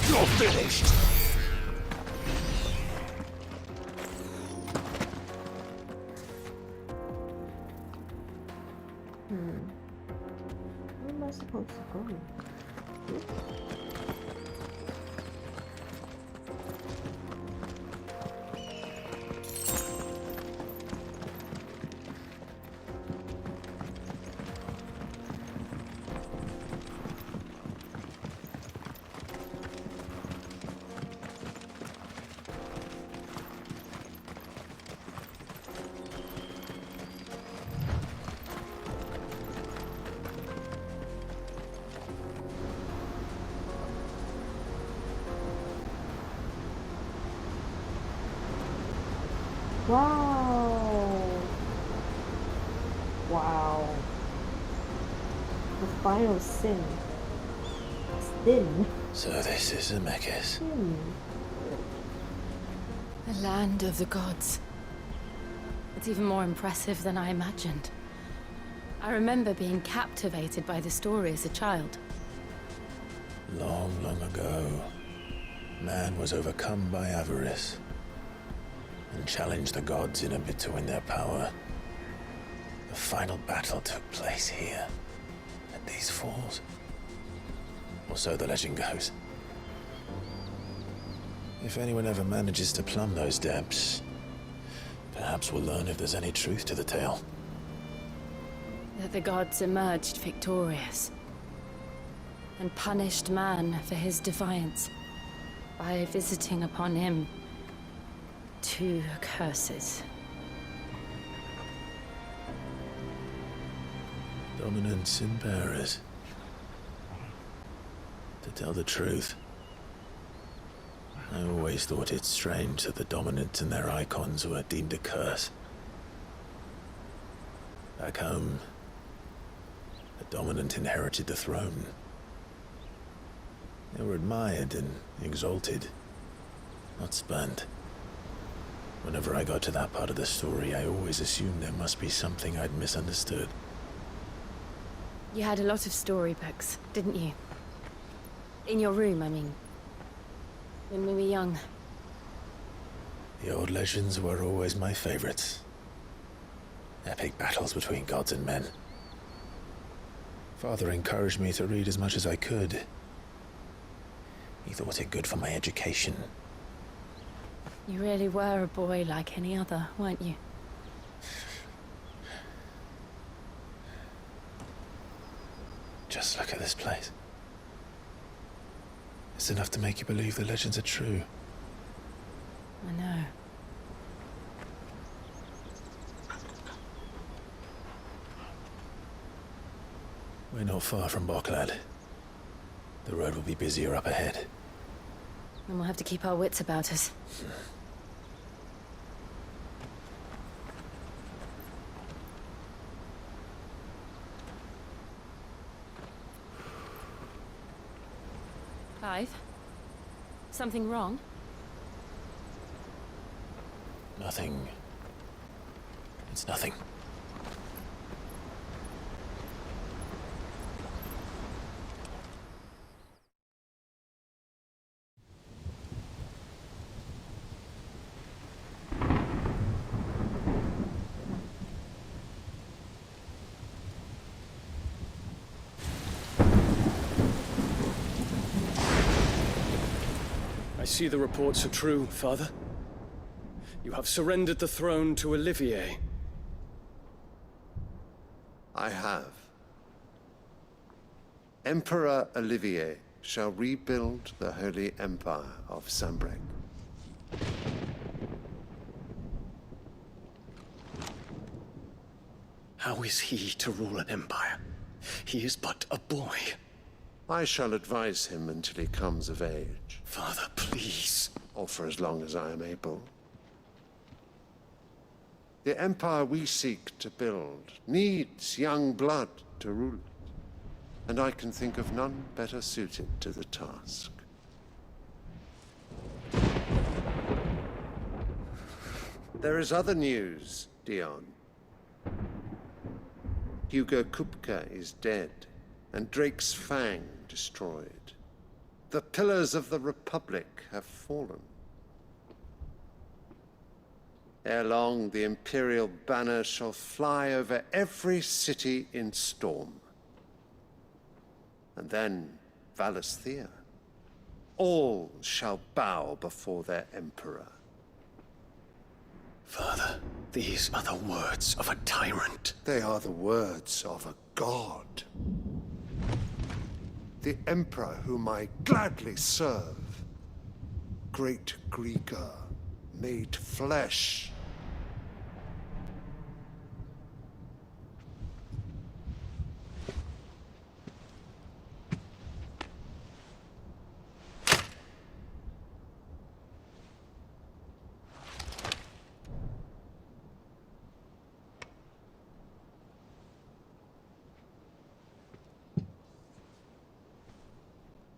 You're finished! Where am I supposed to go? Wow! Wow. The final sin. Sin. So this is Zemeckis. The land of the gods. It's even more impressive than I imagined. I remember being captivated by the story as a child. Long, long ago, man was overcome by avarice and challenged the gods in a bid to win their power. The final battle took place here, at these falls. Or so the legend goes. If anyone ever manages to plumb those depths, perhaps we'll learn if there's any truth to the tale. That the gods emerged victorious and punished man for his defiance by visiting upon him 2 curses. Dominance in Paris. To tell the truth, I always thought it strange that the dominant and their icons were deemed a curse. Back home, the dominant inherited the throne. They were admired and exalted, not spurned. Whenever I got to that part of the story, I always assumed there must be something I'd misunderstood. You had a lot of storybooks, didn't you? In your room, I mean. When we were young. The old legends were always my favorites. Epic battles between gods and men. Father encouraged me to read as much as I could. He thought it good for my education. You really were a boy like any other, weren't you? Just look at this place. It's enough to make you believe the legends are true. I know. We're not far from Boklad. The road will be busier up ahead. And we'll have to keep our wits about us. Clive? Something wrong? Nothing. It's nothing. see the reports are true, Father? You have surrendered the throne to Olivier. I have. Emperor Olivier shall rebuild the Holy Empire of Sanbreque. How is he to rule an empire? He is but a boy. I shall advise him until he comes of age. Father, please. Or for as long as I am able. The empire we seek to build needs young blood to rule it. And I can think of none better suited to the task. There is other news, Dion. Hugo Kupka is dead, and Drake's Fang destroyed. The pillars of the Republic have fallen. Ere long, the Imperial banner shall fly over every city in Storm. And then Valisthea. All shall bow before their Emperor. Father, these are the words of a tyrant. They are the words of a god. The Emperor whom I gladly serve. Great Greager, made flesh.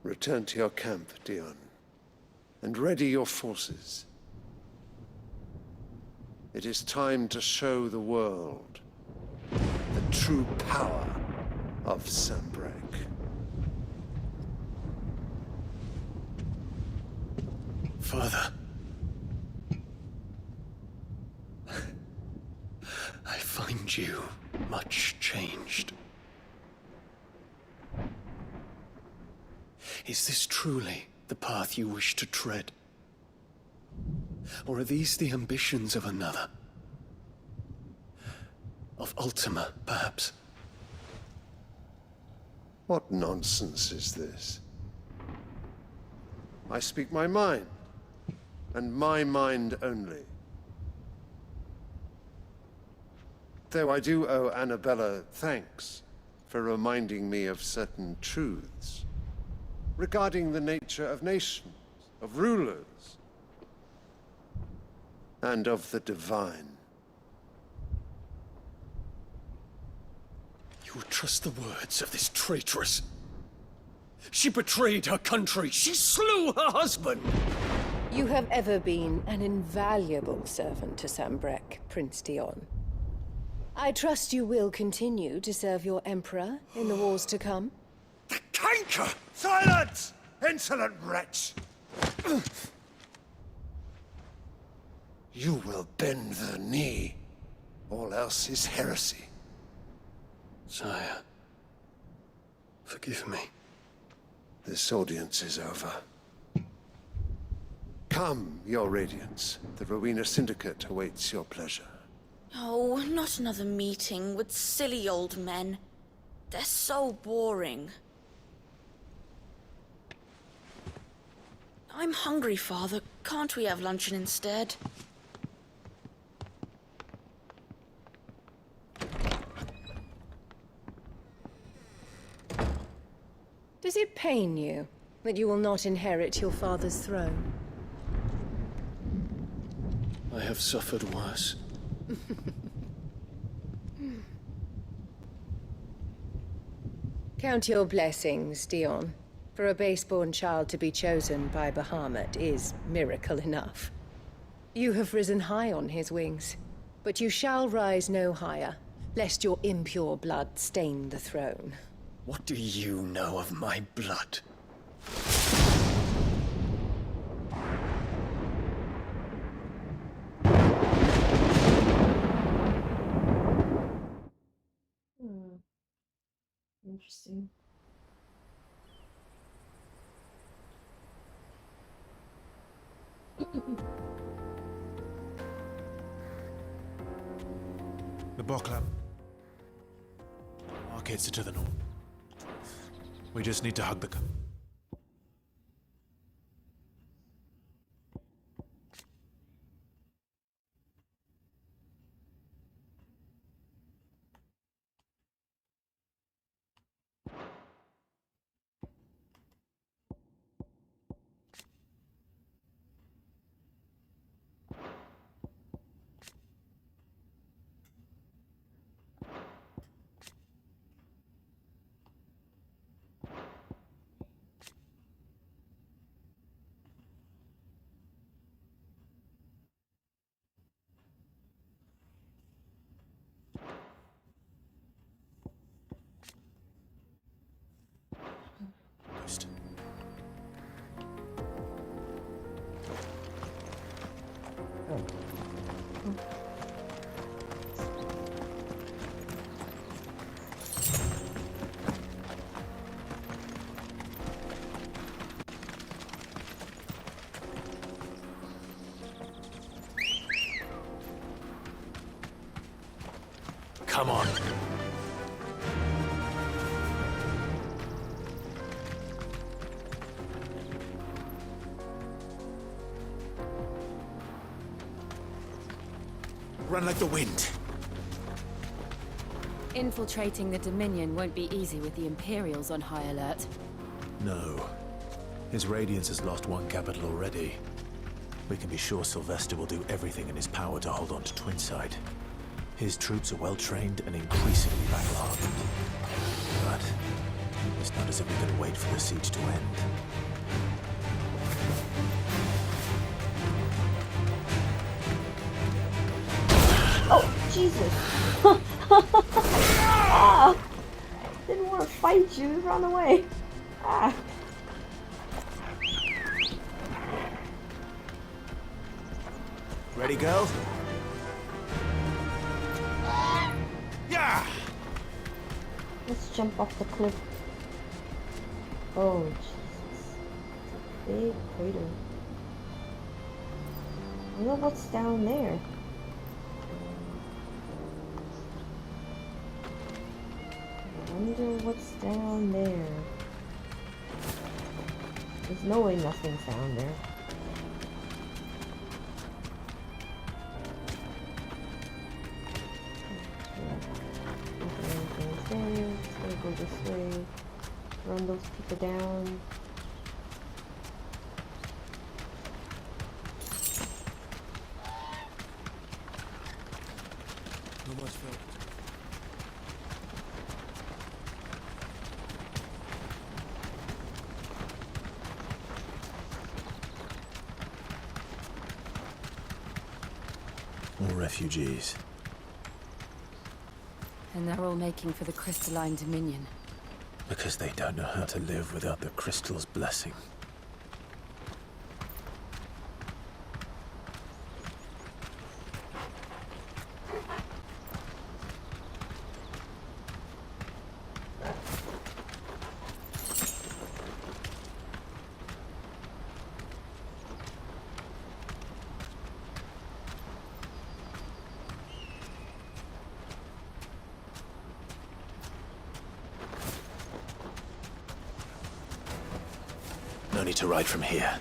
Return to your camp, Dion, and ready your forces. It is time to show the world the true power of Sanbreque. Father. I find you much changed. Is this truly the path you wish to tread? Or are these the ambitions of another? Of Ultima, perhaps? What nonsense is this? I speak my mind, and my mind only. Though I do owe Annabella thanks for reminding me of certain truths regarding the nature of nations, of rulers, and of the divine. You would trust the words of this traitress? She betrayed her country. She slew her husband. You have ever been an invaluable servant to Sanbreque, Prince Dion. I trust you will continue to serve your Emperor in the wars to come. Canker! Silence! Insolent wretch! You will bend the knee. All else is heresy. Sire, forgive me. This audience is over. Come, your Radiance. The Rowena Syndicate awaits your pleasure. Oh, not another meeting with silly old men. They're so boring. I'm hungry, Father. Can't we have luncheon instead? Does it pain you that you will not inherit your father's throne? I have suffered worse. Count your blessings, Dion. For a base-born child to be chosen by Bahamut is miracle enough. You have risen high on his wings, but you shall rise no higher, lest your impure blood stain the throne. What do you know of my blood? The Boklab markets are to the north. We just need to hug the... Coast. Come on. Run like the wind. Infiltrating the Dominion won't be easy with the Imperials on high alert. No. His Radiance has lost one capital already. We can be sure Sylvester will do everything in his power to hold on to Twinside. His troops are well trained and increasingly battle-hardened. But it's not as if we can wait for the siege to end. Oh, Jesus! Ah! Didn't want to fight you, run away. Ah! Ready, go? Yeah! Let's jump off the cliff. Oh, Jesus. It's a big crater. I wonder what's down there. I wonder what's down there. There's no way nothing's down there. Let's go this way. Run those people down. No much felt. More refugees. And they're all making for the Crystalline Dominion. Because they don't know how to live without the Crystal's blessing. No need to ride from here.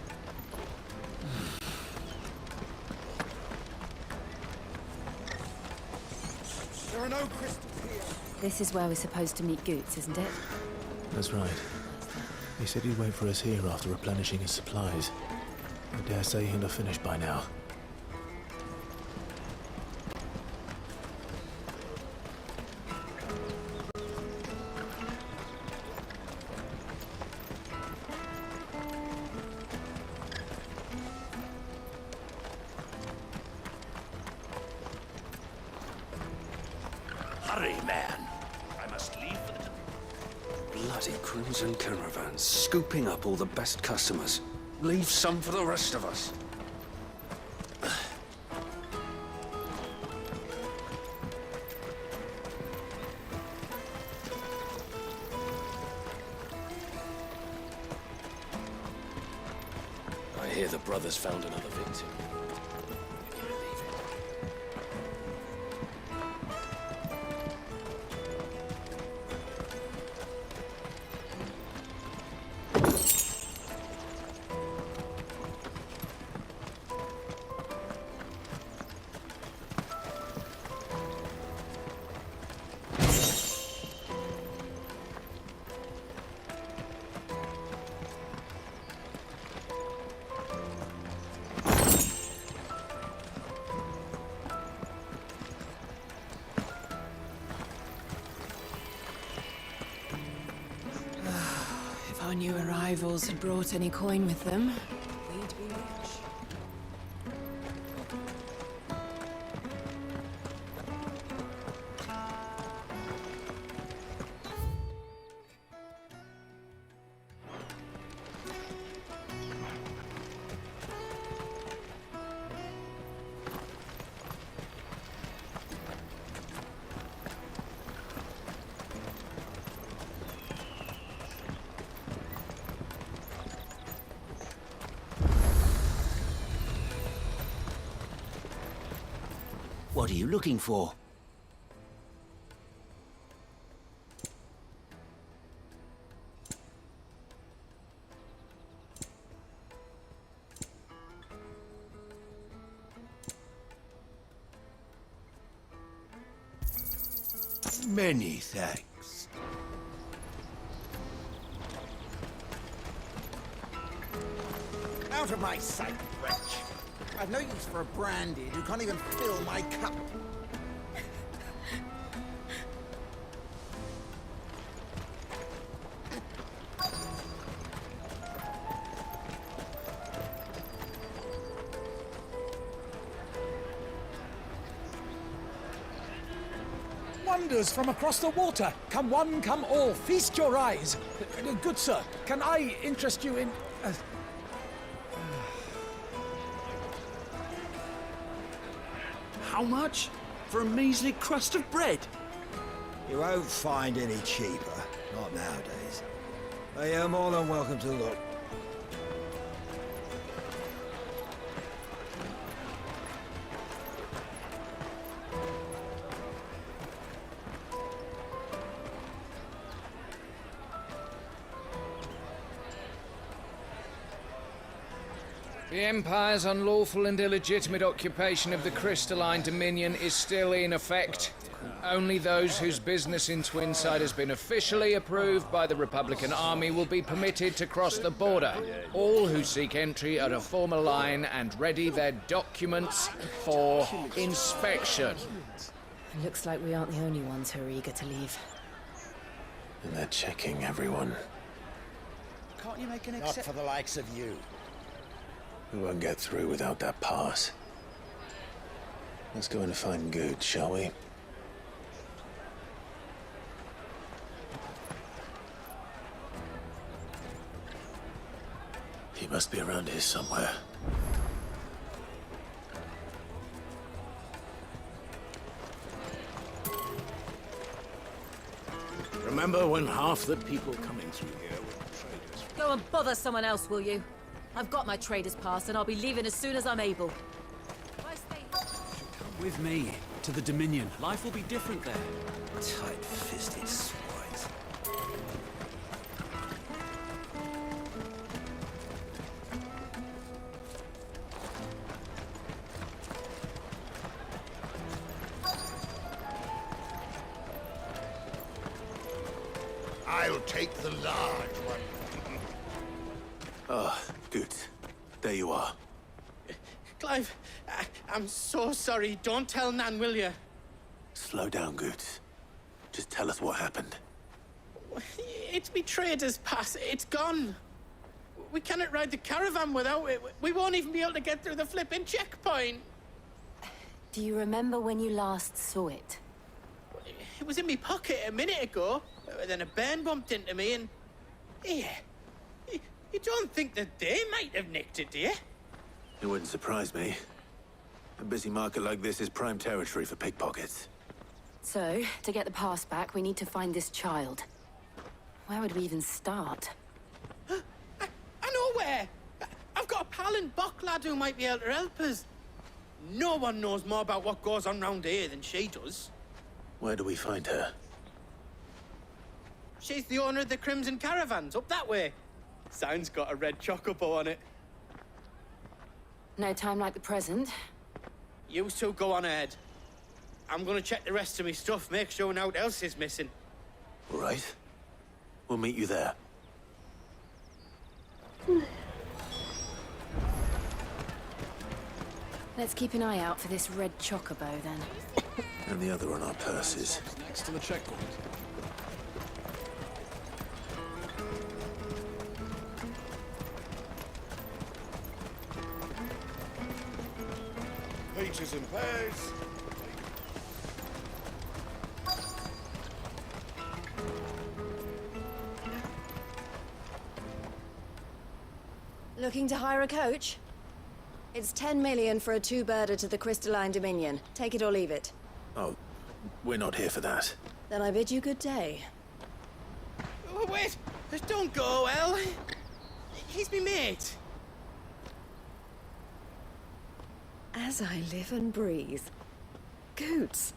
There are no crystals here. This is where we're supposed to meet Goots, isn't it? That's right. He said he'd wait for us here after replenishing his supplies. I dare say he'll have finished by now. Hurry, man. I must leave for the... Bloody Crimson caravans, scooping up all the best customers. Leave some for the rest of us. I hear the brothers found another victim. If our new arrivals had brought any coin with them, we'd be rich. What are you looking for? Many thanks. Out of my sight, wretch! I've no use for a brandy who can't even fill my cup. Wonders from across the water. Come one, come all. Feast your eyes. Good sir, can I interest you in... How much? For a measly crust of bread? You won't find any cheaper. Not nowadays. But you're more than welcome to look. The Empire's unlawful and illegitimate occupation of the Crystalline Dominion is still in effect. Only those whose business in Twinside has been officially approved by the Republican Army will be permitted to cross the border. All who seek entry are to form a line and ready their documents for inspection. Looks like we aren't the only ones who are eager to leave. And they're checking everyone. Can't you make an Not exception? for the likes of you. We won't get through without that pass. Let's go and find Good, shall we? He must be around here somewhere. Remember when half the people coming through here were traders? Go and bother someone else, will you? I've got my trader's pass and I'll be leaving as soon as I'm able. With me, to the Dominion. Life will be different there. Tight-fisted swines. I'll take the large one. Ah, good. There you are. Clive, I'm so sorry. Don't tell Nan, will you? Slow down, Goods. Just tell us what happened. It's me trader's pass. It's gone. We cannot ride the caravan without it. We won't even be able to get through the flipping checkpoint. Do you remember when you last saw it? It was in my pocket a minute ago. Then a bairn bumped into me and... Yeah. You don't think that they might have nicked it, do you? It wouldn't surprise me. A busy market like this is prime territory for pickpockets. So, to get the pass back, we need to find this child. Where would we even start? I know where! I've got a Talon Bocklad who might be able to help us. No one knows more about what goes on round here than she does. Where do we find her? She's the owner of the Crimson Caravans, up that way. Sign's got a red chocobo on it. No time like the present. You two go on ahead. I'm gonna check the rest of my stuff, make sure no one else is missing. All right. We'll meet you there. Let's keep an eye out for this red chocobo, then. And the other on our purses. Next to the checkpoint. Peaches and pears. Looking to hire a coach? It's 10 million for a two-birder to the Crystalline Dominion. Take it or leave it. Oh, we're not here for that. Then I bid you good day. Oh, wait! Don't go, El. He's me mate. As I live and breathe. Goots,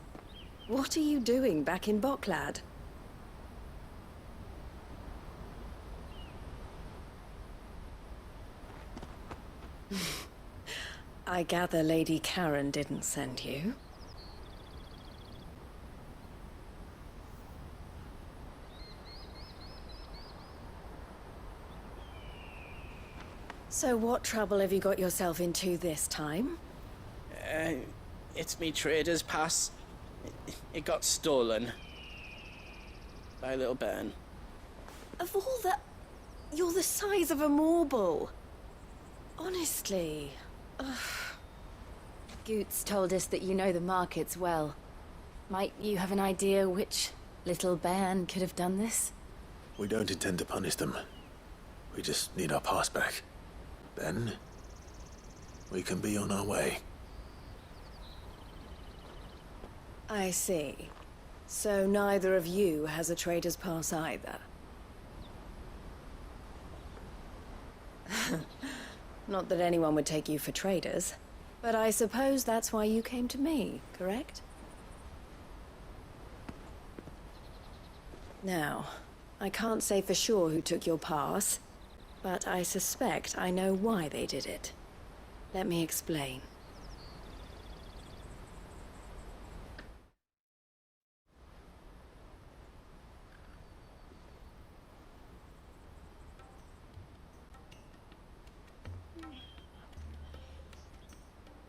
what are you doing back in Bocklad? I gather Lady Karen didn't send you. So what trouble have you got yourself into this time? It's me trader's pass. It got stolen. By little Ben. Of all the... You're the size of a marble. Honestly. Ugh. Goots told us that you know the markets well. Might you have an idea which little bairn could have done this? We don't intend to punish them. We just need our pass back. Then, we can be on our way. I see. So neither of you has a trader's pass either. Not that anyone would take you for traders, but I suppose that's why you came to me, correct? Now, I can't say for sure who took your pass, but I suspect I know why they did it. Let me explain.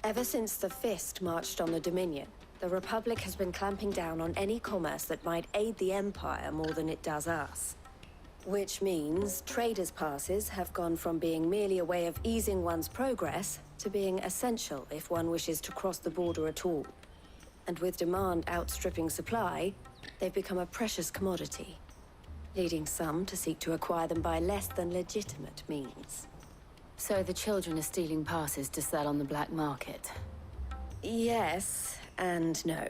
Ever since the Fist marched on the Dominion, the Republic has been clamping down on any commerce that might aid the Empire more than it does us. Which means traders' passes have gone from being merely a way of easing one's progress to being essential if one wishes to cross the border at all. And with demand outstripping supply, they've become a precious commodity, leading some to seek to acquire them by less than legitimate means. So the children are stealing passes to sell on the black market? Yes, and no.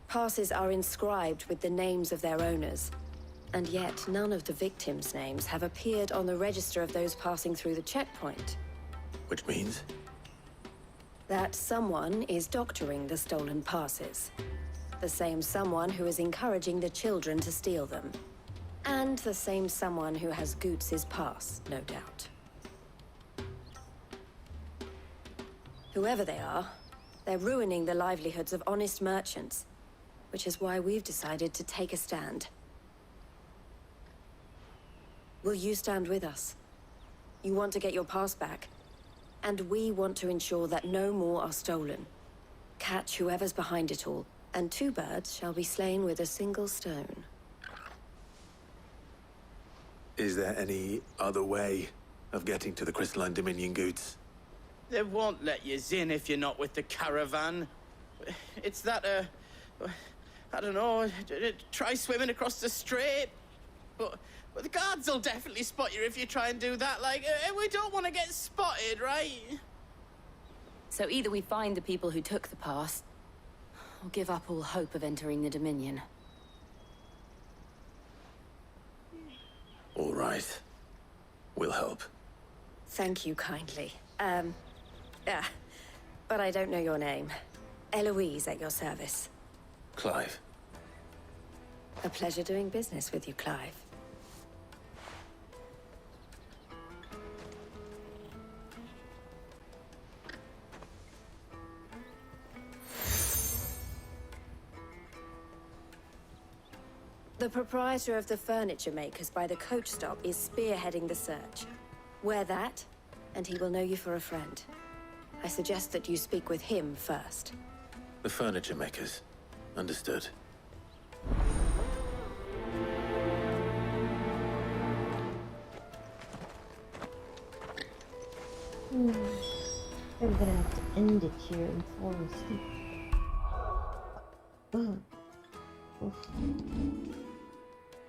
Passes are inscribed with the names of their owners, and yet none of the victims' names have appeared on the register of those passing through the checkpoint. Which means? That someone is doctoring the stolen passes. The same someone who is encouraging the children to steal them. And the same someone who has Goots' pass, no doubt. Whoever they are, they're ruining the livelihoods of honest merchants, which is why we've decided to take a stand. Will you stand with us? You want to get your pass back, and we want to ensure that no more are stolen. Catch whoever's behind it all, and two birds shall be slain with a single stone. Is there any other way of getting to the Crystalline Dominion, Goots? They won't let you in if you're not with the caravan. It's that, I don't know, try swimming across the strait. But the guards will definitely spot you if you try and do that. Like, we don't want to get spotted, right? So either we find the people who took the pass, or give up all hope of entering the Dominion. All right. We'll help. Thank you kindly. Yeah. But I don't know your name. Eloise at your service. Clive. A pleasure doing business with you, Clive. The proprietor of the furniture makers by the coach stop is spearheading the search. Wear that, and he will know you for a friend. I suggest that you speak with him first. The furniture makers. Understood. I'm gonna have to end it here and fall asleep. Ugh. Oof.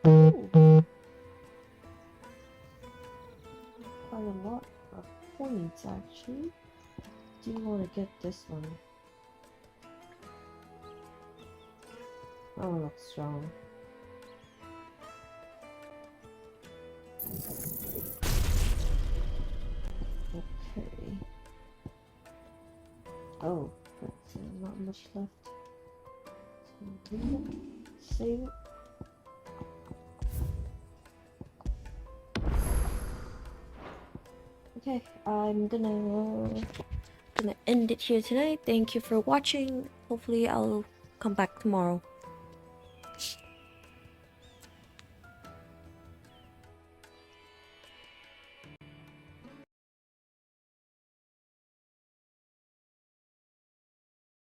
Ooh. Quite a lot of points actually. Do you want to get this one? Oh, looks strong. Okay. Oh, but not much left. So read it, save it. Okay, I'm gonna end it here tonight. Thank you for watching. Hopefully I'll come back tomorrow.